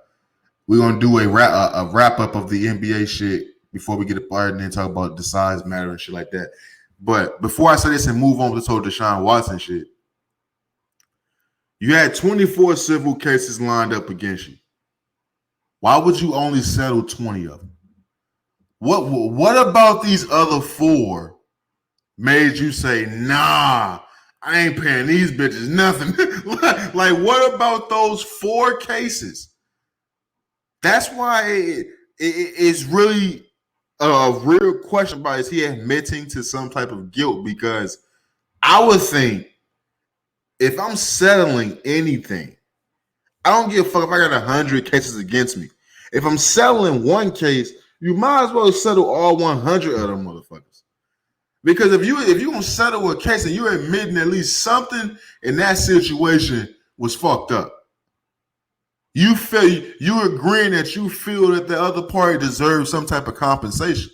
wrap up of the NBA shit before we get a part and then talk about the size matter and shit like that. But before I say this and move on to this whole Deshaun Watson shit, you had 24 civil cases lined up against you. Why would you only settle 20 of them? What about these other 4 made you say, nah, I ain't paying these bitches nothing? Like, what about those 4 cases? That's why it's really a real question about is he admitting to some type of guilt? Because I would think if I'm settling anything, I don't give a fuck if I got 100 cases against me. If I'm settling one case, you might as well settle all 100 of them motherfuckers. Because if you gonna settle a case and you're admitting at least something in that situation was fucked up, you agreeing that you feel that the other party deserves some type of compensation.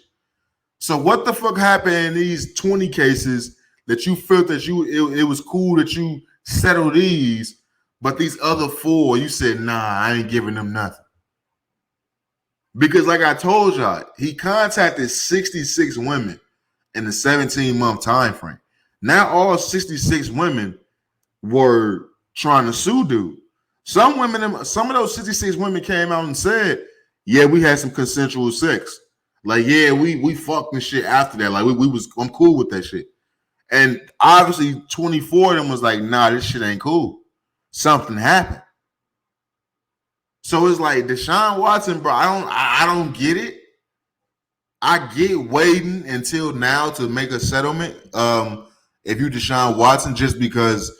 So what the fuck happened in these 20 cases that you felt that it was cool that you settled these, but these other 4 you said, nah, I ain't giving them nothing. Because like I told y'all, he contacted 66 women in the 17-month time frame. Not all 66 women were trying to sue dude. Some of those 66 women came out and said, yeah, we had some consensual sex. Like, yeah, we fucked and shit after that. Like, I'm cool with that shit. And obviously 24 of them was like, nah, this shit ain't cool. Something happened. So it's like Deshaun Watson, bro, I don't get it. I get waiting until now to make a settlement. If you Deshaun Watson, just because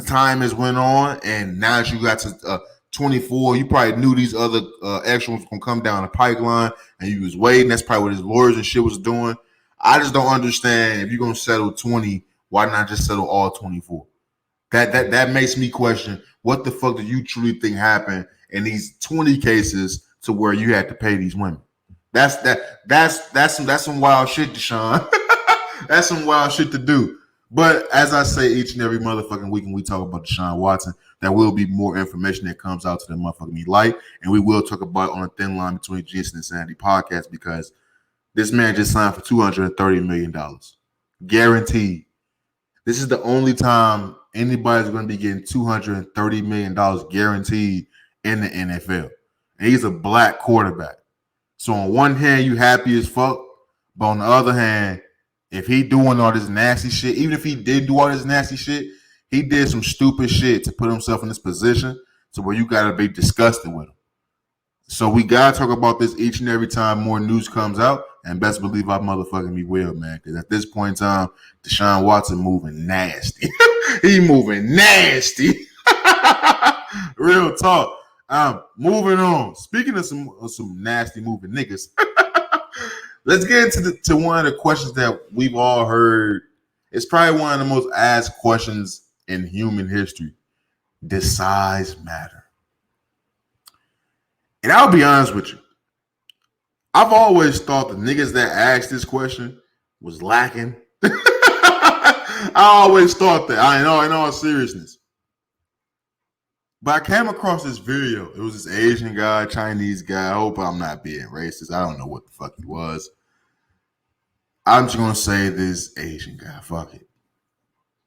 time has went on, and now that you got to 24, you probably knew these other extra ones gonna come down the pipeline, and you was waiting. That's probably what his lawyers and shit was doing. I just don't understand, if you're gonna settle 20, why not just settle all 24? That makes me question, what the fuck do you truly think happened in these 20 cases to where you had to pay these women? That's some wild shit, Deshaun. That's some wild shit to do. But as I say each and every motherfucking week when we talk about Deshaun Watson, there will be more information that comes out to the motherfucking light, and we will talk about it on a thin line between Gist and Insanity podcast, because this man just signed for $230 million. Guaranteed. This is the only time anybody's going to be getting $230 million guaranteed in the NFL. And he's a black quarterback. So on one hand, you happy as fuck. But on the other hand, if he doing all this nasty shit, even if he did do all this nasty shit, he did some stupid shit to put himself in this position to where you got to be disgusted with him. So we got to talk about this each and every time more news comes out. And best believe I motherfucking me will, man. Because at this point in time, Deshaun Watson moving nasty. He moving nasty. Real talk. Moving on. Speaking of some nasty moving niggas, let's get into one of the questions that we've all heard. It's probably one of the most asked questions in human history. Does size matter? And I'll be honest with you. I've always thought the niggas that asked this question was lacking. I always thought that. In all seriousness. But I came across this video. It was this Asian guy, Chinese guy. I hope I'm not being racist. I don't know what the fuck he was. I'm just going to say this Asian guy. Fuck it.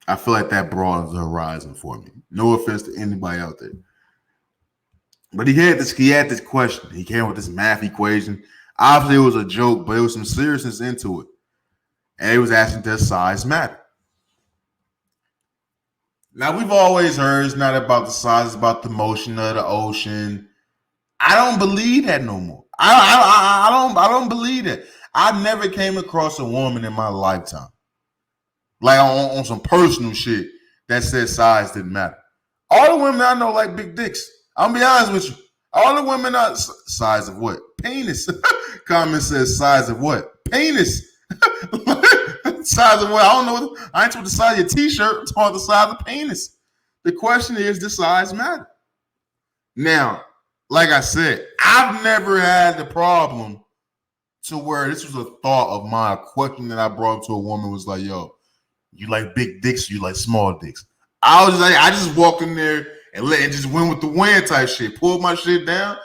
I feel like that broadens the horizon for me. No offense to anybody out there. But he had this question. He came with this math equation. Obviously, it was a joke, but there was some seriousness into it. And he was asking, does size matter? Now, we've always heard it's not about the size, it's about the motion of the ocean. I don't believe that no more. I don't believe that. I never came across a woman in my lifetime, like on some personal shit, that said size didn't matter. All the women I know like big dicks. I'll be honest with you. All the women are size of what? Penis. Comment says size of what? Penis. Size of what? I don't know. I ain't talking the size of your t-shirt. I'm talking the size of penis. The question is, does size matter? Now, like I said, I've never had the problem to where this was a thought of mine. A question that I brought up to a woman was like, yo, you like big dicks or you like small dicks? I was like, I just walked in there and just went with the wind type shit. Pulled my shit down.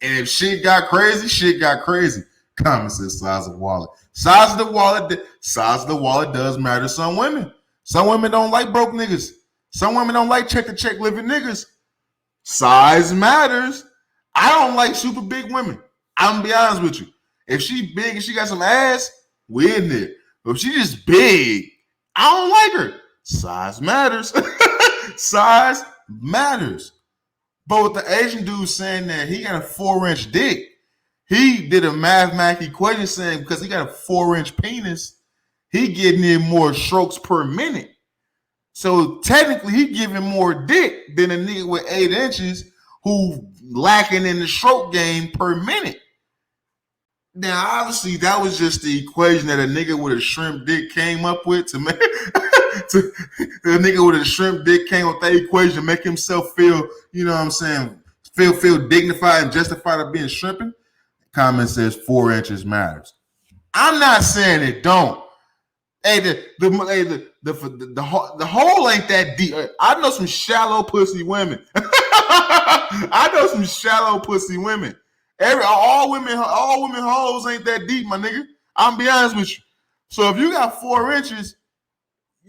And if shit got crazy, shit got crazy. Comment says size of wallet. Size of the wallet does matter to some women. Some women don't like broke niggas. Some women don't like check to check living niggas. Size matters. I don't like super big women. I'm gonna be honest with you. If she big and she got some ass, we in there. But if she just big, I don't like her. Size matters. Size matters. But with the Asian dude saying that he got a 4-inch dick, he did a mathematical equation saying because he got a 4-inch penis, he getting in more strokes per minute. So technically, he giving more dick than a nigga with 8 inches who lacking in the stroke game per minute. Now, obviously, that was just the equation that a nigga with a shrimp dick came up with to make. The nigga with a shrimp dick came with that equation to make himself feel, you know what I'm saying, feel dignified and justified of being shrimping. Comment says 4 inches matters. I'm not saying it don't. Hey, the hole ain't that deep. I know some shallow pussy women. I know some shallow pussy women. All women hoes ain't that deep, my nigga. I'm be honest with you. So if you got 4 inches,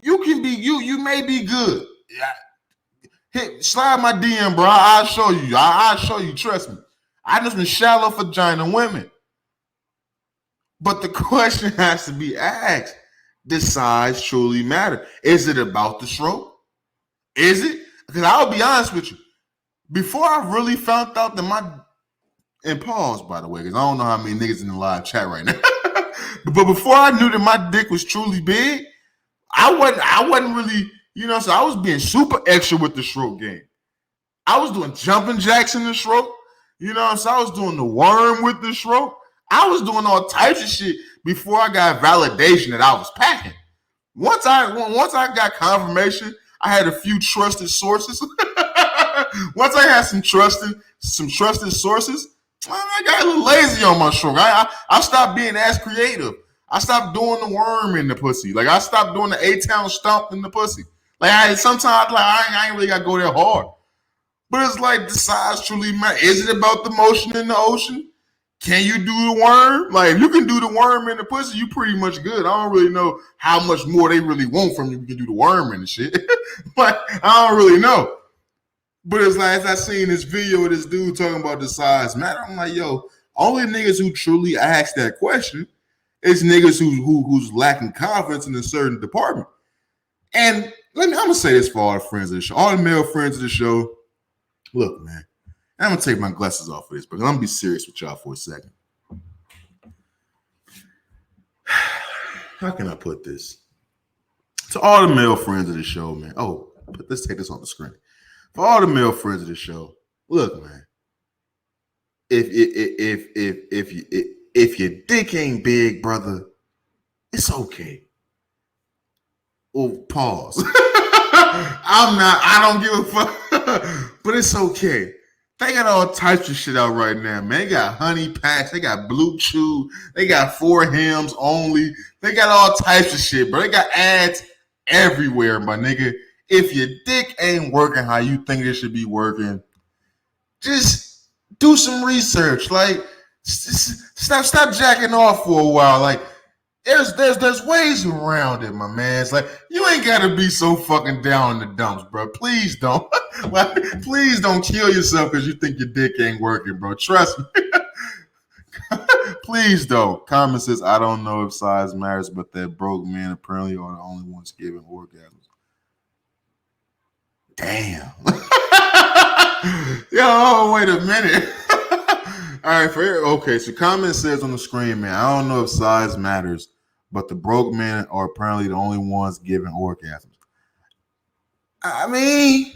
you can be you may be good. Slide my DM, bro. I'll show you. I'll show you. Trust me. I just been shallow vagina women. But the question has to be asked: does size truly matter? Is it about the stroke? Is it? Because I'll be honest with you. Before I really found out that and pause, by the way, because I don't know how many niggas in the live chat right now. But before I knew that my dick was truly big, I wasn't really, so I was being super extra with the stroke game. I was doing jumping jacks in the stroke. So I was doing the worm with the stroke. I was doing all types of shit before I got validation that I was packing. Once I got confirmation, I had a few trusted sources. Once I had some trusted sources, I got a little lazy on my stroke. I stopped being as creative. I stopped doing the worm in the pussy. Like I stopped doing the A-town stomp in the pussy. Like sometimes I ain't really gotta go that hard. But it's like the size truly matters. Is it about the motion in the ocean? Can you do the worm? Like if you can do the worm in the pussy, you pretty much good. I don't really know how much more they really want from you. You can do the worm and the shit. But I don't really know. But it's like, as I seen this video of this dude talking about the size matter, I'm like, yo, only niggas who truly ask that question is niggas who's lacking confidence in a certain department. And I'm gonna say this for all the friends of the show, all the male friends of the show. Look, man, I'm gonna take my glasses off of this, but I'm gonna be serious with y'all for a second. How can I put this? To all the male friends of the show, man. Oh, let's take this on the screen. For all the male friends of the show, look, man. If your dick ain't big, brother, it's okay. Well, pause. I don't give a fuck. But it's okay. They got all types of shit out right now, man. They got honey packs, they got blue chew, they got 4 hymns only. They got all types of shit, bro. They got ads everywhere, my nigga. If your dick ain't working how you think it should be working, just do some research. Like, stop jacking off for a while. Like, there's ways around it, my man. It's like, you ain't gotta be so fucking down in the dumps, bro. Please don't. Like, please don't kill yourself because you think your dick ain't working, bro. Trust me. Please don't. Comment says, I don't know if size matters, but that broke men apparently are the only ones giving orgasms. Damn. Yo, wait a minute. All right, okay, so comment says on the screen, man, I don't know if size matters, but the broke men are apparently the only ones giving orgasms. I mean,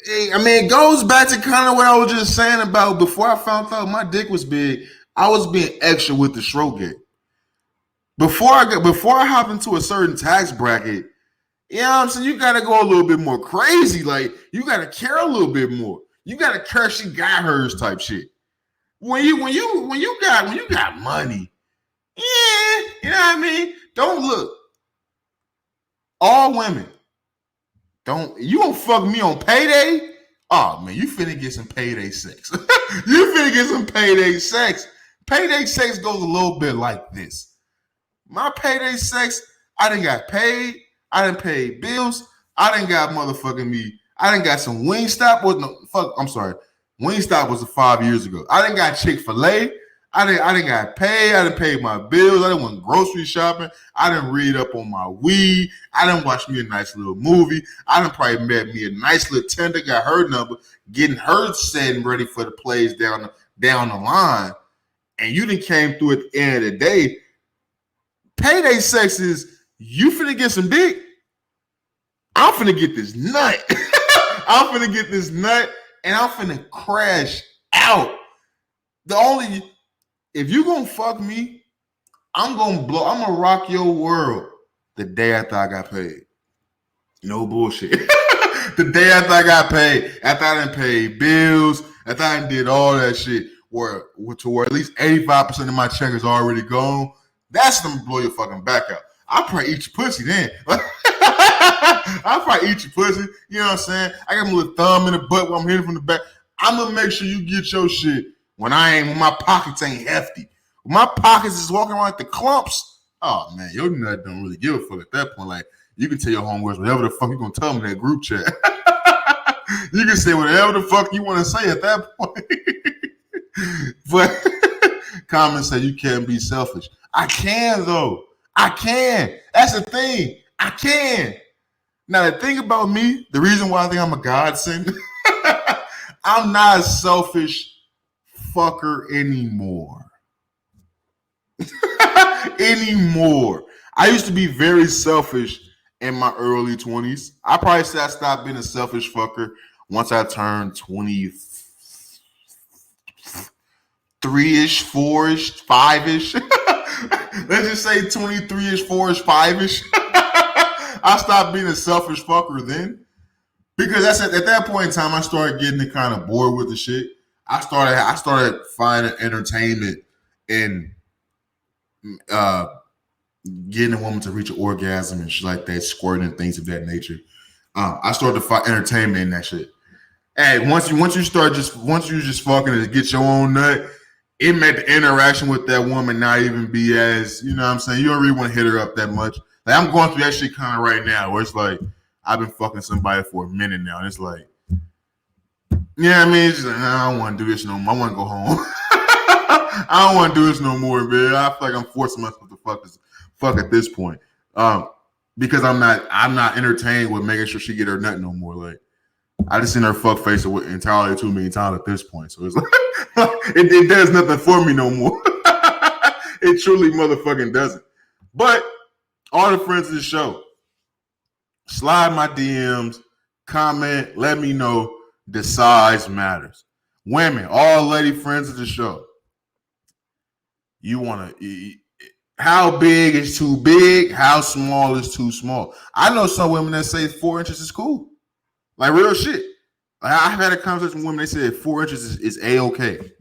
it goes back to kind of what I was just saying about before I found out my dick was big, I was being extra with the stroke game. Before I hop into a certain tax bracket, you know what I'm saying? You gotta go a little bit more crazy. Like, you gotta care a little bit more. You gotta care she got hers type shit. When you got money, yeah, you know what I mean? Don't look. All women, you gonna fuck me on payday? Oh man, you finna get some payday sex. You finna get some payday sex. Payday sex goes a little bit like this. My payday sex, I done got paid. I done paid bills. I done got motherfucking me. I done got some Wingstop. Wingstop was 5 years ago. I done got Chick-fil-A. I done got paid. I done paid my bills. I done went grocery shopping. I done read up on my weed. I done watched me a nice little movie. I done probably met me a nice little tender, got her number, getting her set and ready for the plays down the line. And you done came through at the end of the day. Payday sex is you finna get some dick. I'm finna get this nut. I'm finna get this nut and I'm finna crash out. If you gonna fuck me, I'm gonna rock your world the day after I got paid. No bullshit. The day after I got paid, after I done paid bills, after I done did all that shit, where at least 85% of my check is already gone, that's gonna blow your fucking back out. I'll probably eat your pussy then. I'll probably eat your pussy. You know what I'm saying? I got my little thumb in the butt while I'm hitting from the back. I'm gonna make sure you get your shit when my pockets ain't hefty. When my pockets is walking around like the clumps. Oh man, your nut don't really give a fuck at that point. Like you can tell your homegirls whatever the fuck you gonna tell them in that group chat. You can say whatever the fuck you want to say at that point. But comments say you can't be selfish. I can though. I can. That's the thing. I can. Now the thing about me, the reason why I think I'm a godsend, I'm not a selfish fucker anymore. Anymore. I used to be very selfish in my early 20s. I probably say I stopped being a selfish fucker once I turned 23-ish, 4-ish, 5-ish. Let's just say 23-ish, 4-ish, 5-ish. I stopped being a selfish fucker then. Because that's at that point in time, I started getting kind of bored with the shit. I started finding entertainment in getting a woman to reach an orgasm and shit like that, squirting and things of that nature. I started to find entertainment in that shit. Hey, once you just fucking to get your own nut, it made the interaction with that woman not even be as, you know what I'm saying? You don't really want to hit her up that much. Like I'm going through that shit kind of right now where it's like, I've been fucking somebody for a minute now. And it's like, yeah, I mean, it's just like, I don't want to do this no more. I want to go home. I don't want to do this no more, man. I feel like I'm forcing myself to fuck at this point. Because I'm not entertained with making sure she get her nut no more. Like, I just seen her fuck face entirely too many times at this point. So it's like, it does nothing for me no more. It truly motherfucking doesn't. But all the friends of the show, slide my DMs, comment, let me know. The size matters. Women, all lady friends of the show, you want to, how big is too big? How small is too small? I know some women that say 4 inches is cool. Like real shit. Like I've had a conversation with women, they said 4 inches is A-okay.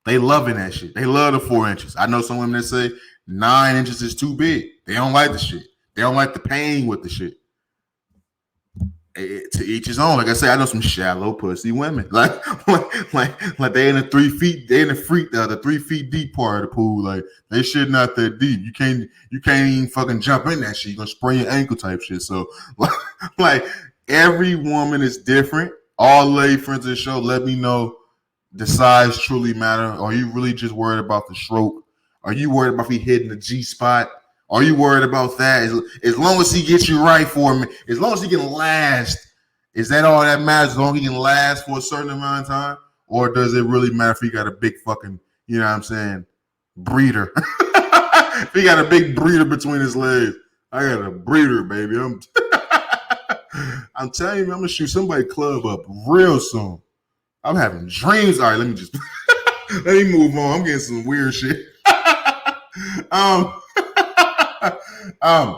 They loving that shit. They love the 4 inches. I know some women that say 9 inches is too big. They don't like the shit. They don't like the pain with the shit. To each his own. Like I say, I know some shallow pussy women. Like they in the 3 feet, they in the 3 feet deep part of the pool. Like they shit not that deep. You can't even fucking jump in that shit. You're gonna sprain your ankle type shit. So like every woman is different. All lady friends of the show, let me know, the size truly matter. Are you really just worried about the stroke? Are you worried about if he hitting the G spot? Are you worried about that? As long as he gets you right for him, as long as he can last, is that all that matters? As long as he can last for a certain amount of time? Or does it really matter if he got a big fucking, you know what I'm saying, breeder? If he got a big breeder between his legs. I got a breeder, baby. I'm telling you, I'm going to shoot somebody club up real soon. I'm having dreams. All right, let me just, let me move on. I'm getting some weird shit.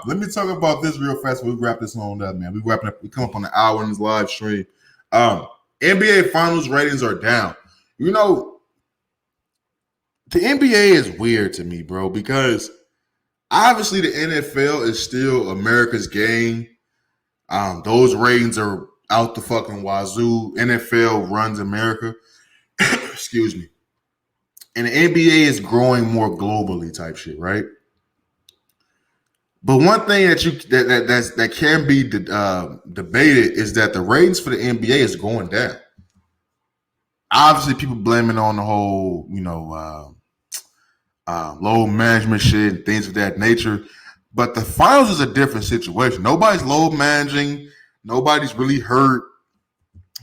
Let me talk about this real fast. We wrap this on up, man. We come up on an hour in this live stream. NBA Finals ratings are down. You know, the NBA is weird to me, bro, because obviously the NFL is still America's game. Those ratings are out the fucking wazoo. NFL runs America. Excuse me. And the NBA is growing more globally type shit, right? But one thing that can be debated is that the ratings for the NBA is going down. Obviously, people blaming on the whole, load management shit and things of that nature. But the finals is a different situation. Nobody's load managing. Nobody's really hurt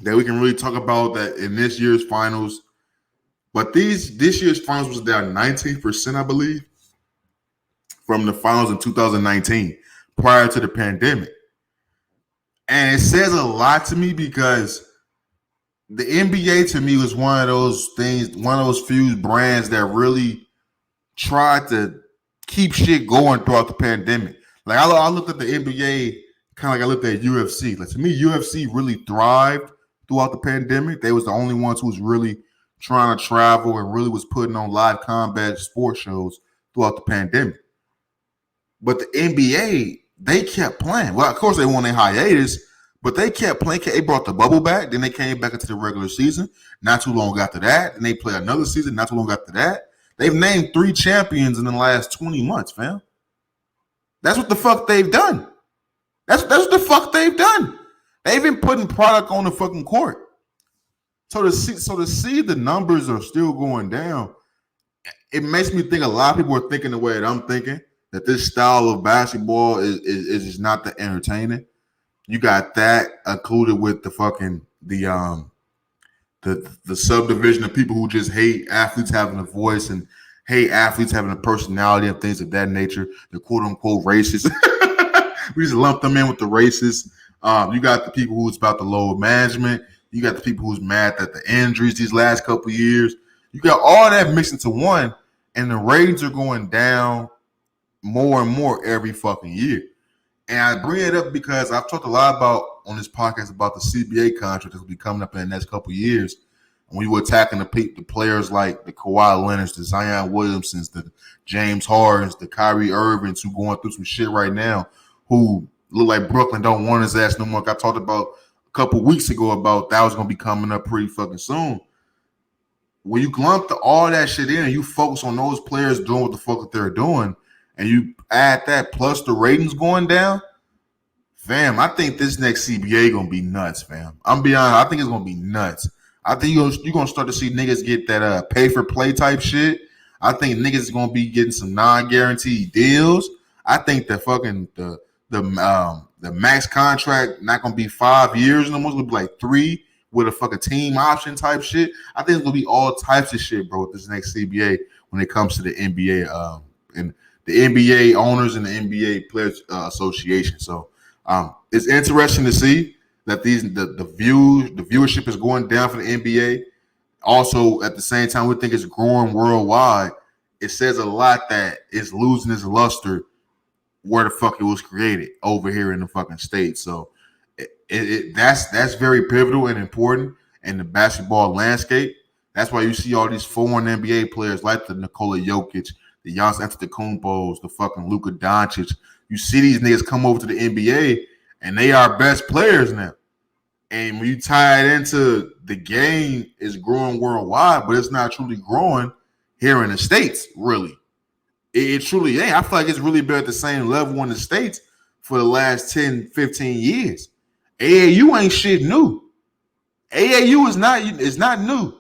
that we can really talk about that in this year's finals. But this year's finals was down 19%, I believe, from the finals in 2019 prior to the pandemic. And it says a lot to me because the NBA to me was one of those things, one of those few brands that really tried to keep shit going throughout the pandemic. Like I looked at the NBA kind of like I looked at UFC. Like to me, UFC really thrived throughout the pandemic. They was the only ones who was really trying to travel and really was putting on live combat sports shows throughout the pandemic. But the NBA, they kept playing. Well, of course they went on a hiatus, But they kept playing. They brought the bubble back. Then they came back into the regular season. Not too long after that. And they play another season. Not too long after that. They've named 3 champions in the last 20 months, fam. That's what the fuck they've done. That's what the fuck they've done. They've been putting product on the fucking court. So to see the numbers are still going down, it makes me think a lot of people are thinking the way that I'm thinking, that this style of basketball is just not that entertaining. You got that included with the fucking the subdivision of people who just hate athletes having a voice and hate athletes having a personality and things of that nature. The quote unquote racist. We just lump them in with the racists. You got the people who's about the load management. You got the people who's mad at the injuries these last couple of years. You got all that mixed into one, and the ratings are going down more and more every fucking year. And I bring it up because I've talked a lot about on this podcast about the CBA contract that will be coming up in the next couple of years. And we were attacking the players like the Kawhi Leonards, the Zion Williamsons, the James Hardens, the Kyrie Irvings, who going through some shit right now, who look like Brooklyn don't want his ass no more. Like I talked about a couple of weeks ago about that was going to be coming up pretty fucking soon. When you lump all that shit in and you focus on those players doing what the fuck that they're doing, and you add that plus the ratings going down, fam, I think this next CBA going to be nuts, fam. I'm being honest. I think it's going to be nuts. I think you're going to start to see niggas get that pay for play type shit. I think niggas is going to be getting some non-guaranteed deals. I think the fucking the max contract not going to be 5 years no more. It's going to be like 3 with a fucking team option type shit. I think it's going to be all types of shit, bro, with this next CBA when it comes to the NBA and the NBA owners and the NBA Players Association. So it's interesting to see that the viewership is going down for the NBA. Also, at the same time, we think it's growing worldwide. It says a lot that it's losing its luster where the fuck it was created over here in the fucking States. So that's very pivotal and important in the basketball landscape. That's why you see all these foreign NBA players like the Nikola Jokic, the Giannis Antetokounmpos, the fucking Luka Doncic. You see these niggas come over to the NBA and they are best players now. And when you tie it into the game, is growing worldwide, but it's not truly growing here in the States, really. It truly ain't. I feel like it's really been at the same level in the States for the last 10, 15 years. AAU ain't shit new. AAU is not new.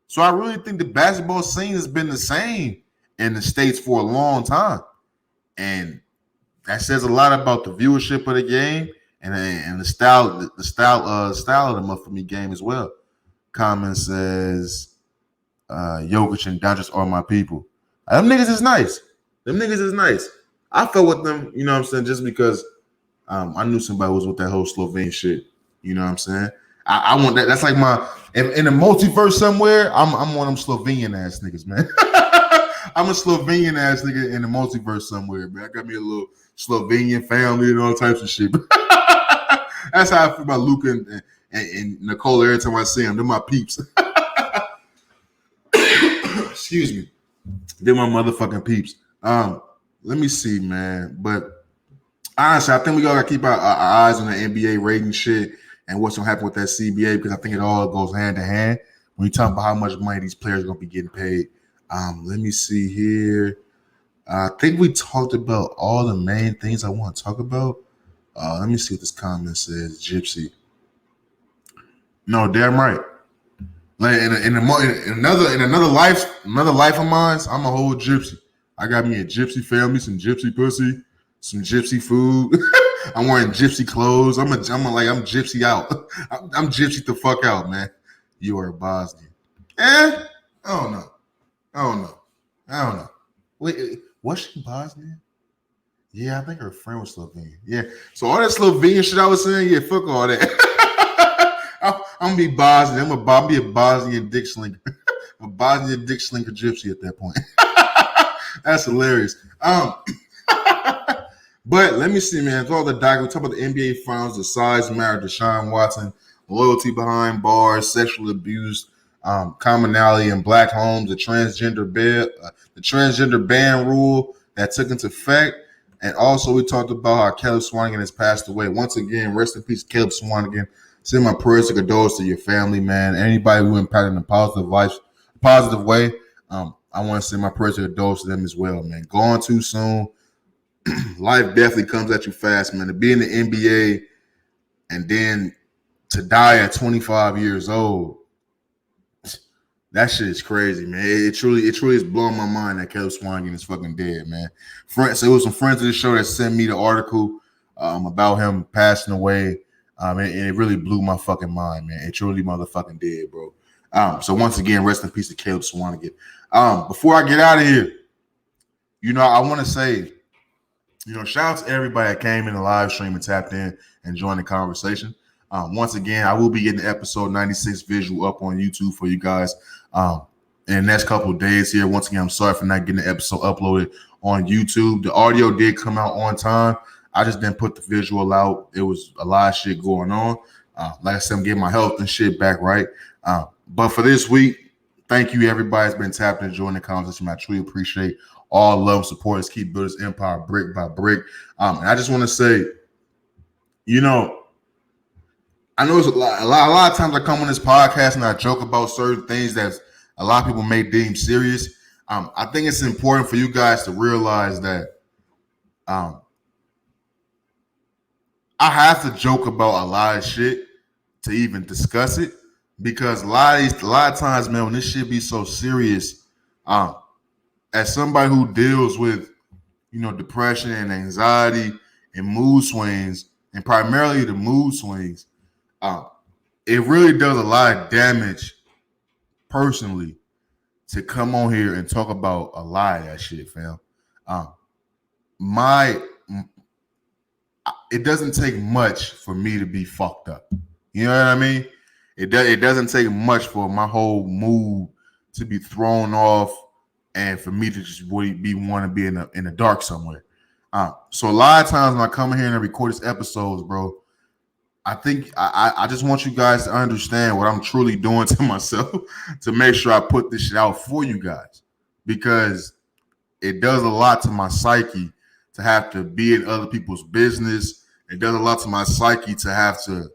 So I really think the basketball scene has been the same in the States for a long time. And that says a lot about the viewership of the game and the style of the motherfucking game as well. Comment says Jokic and Doncic are my people. Them niggas is nice. I felt with them, you know what I'm saying, just because I knew somebody was with that whole Slovene shit. You know what I'm saying? I want that. That's like my in the multiverse somewhere. I'm one of them Slovenian ass niggas, man. I'm a Slovenian ass nigga in the multiverse somewhere, man. I got me a little Slovenian family and all types of shit. That's how I feel about Luka and Nicole every time I see them. They're my peeps. Excuse me. They're my motherfucking peeps. Let me see, man. But honestly, I think we all gotta keep our eyes on the NBA rating shit and what's gonna happen with that CBA, because I think it all goes hand in hand when you talk about how much money these players are gonna be getting paid. Let me see here. I think we talked about all the main things I want to talk about. Let me see what this comment says. Gypsy. No, damn right. Like in another life of mine, I'm a whole gypsy. I got me a gypsy family, some gypsy pussy, some gypsy food. I'm wearing gypsy clothes. I'm gypsy out. I'm gypsy the fuck out, man. You are a Bosnian. I don't know. Wait, was she Bosnian? Yeah, I think her friend was Slovenian. Yeah. So all that Slovenian shit I was saying, yeah, fuck all that. I'm gonna be Bosnian. I'm gonna be a Bosnian dick slinker. A Bosnian dick slinker gypsy at that point. That's hilarious. But let me see, man. It's all the document. We talk about the NBA Finals, the size matter, Deshaun Watson, loyalty behind bars, sexual abuse, commonality in black homes, the transgender ban rule that took into effect. And also, we talked about how Caleb Swanigan has passed away. Once again, rest in peace, Caleb Swanigan. Send my prayers and condolences to your family, man. Anybody who impacted in a positive way. I want to send my prayers and condolences to them as well, man. Gone too soon. Life definitely comes at you fast, man. To be in the NBA and then to die at 25 years old, that shit is crazy, man. It truly is blowing my mind that Caleb Swanigan is fucking dead, man. So it was some friends of the show that sent me the article about him passing away, and it really blew my fucking mind, man. It truly motherfucking did, bro. So once again, rest in peace to Caleb Swanigan. Before I get out of here, I want to say, shout out to everybody that came in the live stream and tapped in and joined the conversation. Once again, I will be getting the episode 96 visual up on YouTube for you guys in the next couple of days here. Once again, I'm sorry for not getting the episode uploaded on YouTube. The audio did come out on time. I just didn't put the visual out. It was a lot of shit going on. Like I said, I'm getting my health and shit back right. But for this week, thank you, everybody that's been tapped and joining the conversation. I truly appreciate all love and support. Let's keep building this empire brick by brick. And I just want to say, I know it's a lot of times I come on this podcast and I joke about certain things that a lot of people may deem serious. I think it's important for you guys to realize that I have to joke about a lot of shit to even discuss it, because a lot of times, man, when this shit be so serious, as somebody who deals with, depression and anxiety and mood swings, and primarily the mood swings, it really does a lot of damage personally to come on here and talk about a lot of that shit, fam. It doesn't take much for me to be fucked up. You know what I mean? It doesn't take much for my whole mood to be thrown off and for me to just want to be in the dark somewhere. So a lot of times when I come in here and I record these episodes, bro, I think I just want you guys to understand what I'm truly doing to myself to make sure I put this shit out for you guys, because it does a lot to my psyche to have to be in other people's business. It does a lot to my psyche to have to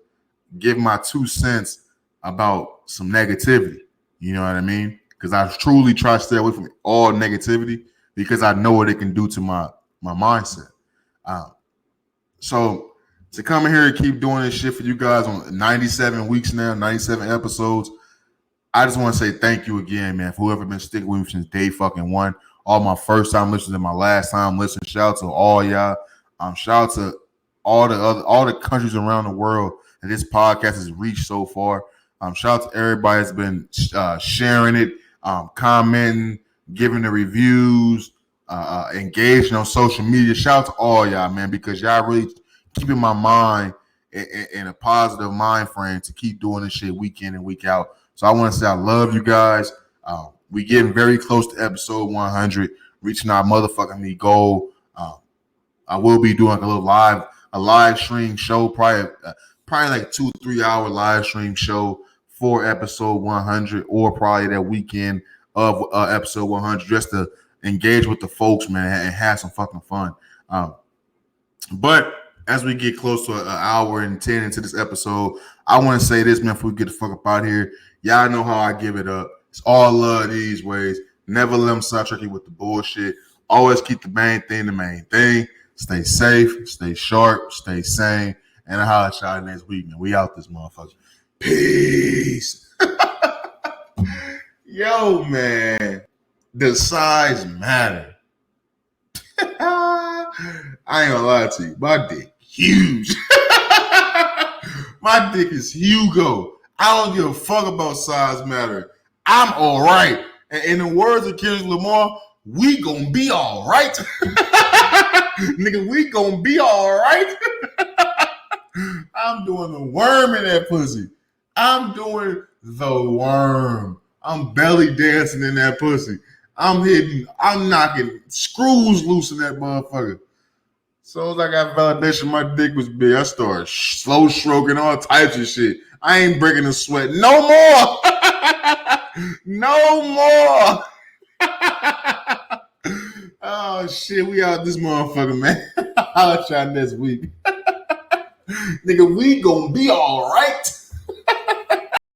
give my 2 cents about some negativity. You know what I mean? Because I truly try to stay away from all negativity, because I know what it can do to my mindset. So to come in here and keep doing this shit for you guys on 97 weeks now, 97 episodes, I just want to say thank you again, man, for whoever been sticking with me since day fucking one. All my first time listeners and my last time listeners. Shout out to all y'all. Shout out to all the countries around the world that this podcast has reached so far. Shout out to everybody that's been sharing it, commenting, giving the reviews, engaging on social media. Shout out to all y'all, man, because y'all really keeping my mind in a positive mind frame to keep doing this shit week in and week out. So I want to say I love you guys. We getting very close to episode 100, reaching our motherfucking goal. I will be doing a live stream show, probably like 2-3 hour live stream show for episode 100, or probably that weekend of episode 100, just to engage with the folks, man, and have some fucking fun. But as we get close to an hour and 10 into this episode, I want to say this, man, before we get the fuck up out of here. Y'all know how I give it up. It's all love these ways. Never let them sidetrack you with the bullshit. Always keep the main thing the main thing. Stay safe, stay sharp, stay sane. And I'll holler at y'all next week, man. We out this motherfucker. Peace. Yo, man. The size matter. I ain't gonna lie to you. My dick huge. My dick is Hugo. I don't give a fuck about size matter. I'm all right. And in the words of Kendrick Lamar, we gonna be all right. Nigga, we gonna be all right. I'm doing the worm in that pussy. I'm doing the worm. I'm belly dancing in that pussy. I'm knocking screws loose in that motherfucker. So as I got validation, my dick was big. I started slow stroking all types of shit. I ain't breaking a sweat no more. No more. Oh shit, we out this motherfucker, man. I'll try next week. Nigga, we gonna be all right.